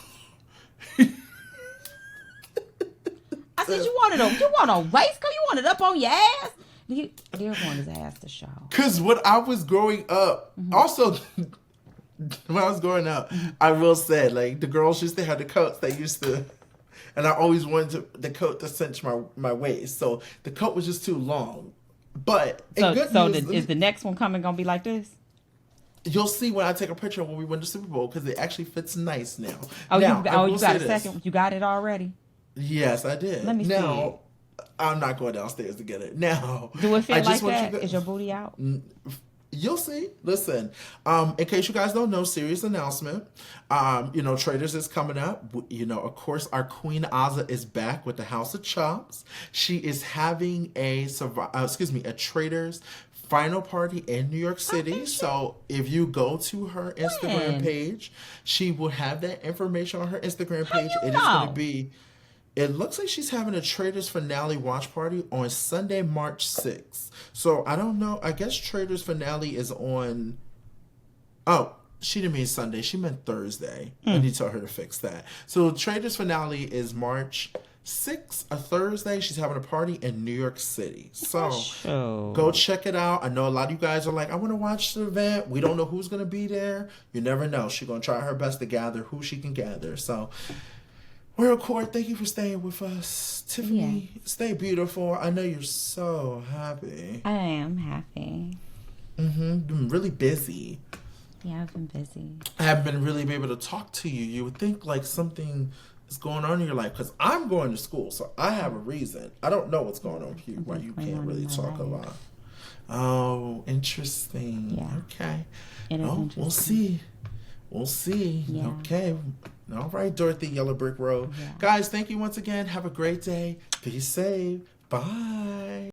B: I said, you want a waistcoat? You want it up on your ass? Derek wanted his ass to show.
A: Because when I was growing up, also, when I was growing up, I will say, like, the girls used to have the coats that used to, and I always wanted the coat to cinch my waist. So the coat was just too long. But
B: is the next one coming gonna be like this?
A: You'll see when I take a picture when we win the Super Bowl because it actually fits nice now.
B: You got a second? You got it already?
A: Yes, I did.
B: Let me see it.
A: I'm not going downstairs to get it. Now,
B: do it fit like that? Is your booty out?
A: You'll see. Listen, in case you guys don't know, serious announcement. Traitors is coming up. Of course, our Queen Azza is back with the House of Chops. She is having a Traitors final party in New York City. So if you go to her Instagram page, she will have that information on her Instagram page. It is going to be. It looks like she's having a Traitors finale watch party on Sunday, March 6th. So I don't know. I guess Traitors finale is on. Oh, she didn't mean Sunday. She meant Thursday. I need to tell her to fix that. So Traitors finale is March 6th, a Thursday. She's having a party in New York City. So go check it out. I know a lot of you guys are like, I want to watch the event. We don't know who's going to be there. You never know. She's going to try her best to gather who she can gather. So, Royal Court, thank you for staying with us. Tiffany, stay beautiful. I know you're so happy.
B: I am happy.
A: Been really busy.
B: Yeah, I've been busy.
A: I haven't been really able to talk to you. You would think like something is going on in your life because I'm going to school, so I have a reason. I don't know what's going on with you, why you can't really talk a lot. Oh, interesting.
B: Yeah.
A: Okay.
B: It is interesting.
A: We'll see.
B: Yeah.
A: Okay. All right, Dorothy, Yellow Brick Road.
B: Yeah.
A: Guys, thank you once again. Have a great day. Be safe. Bye.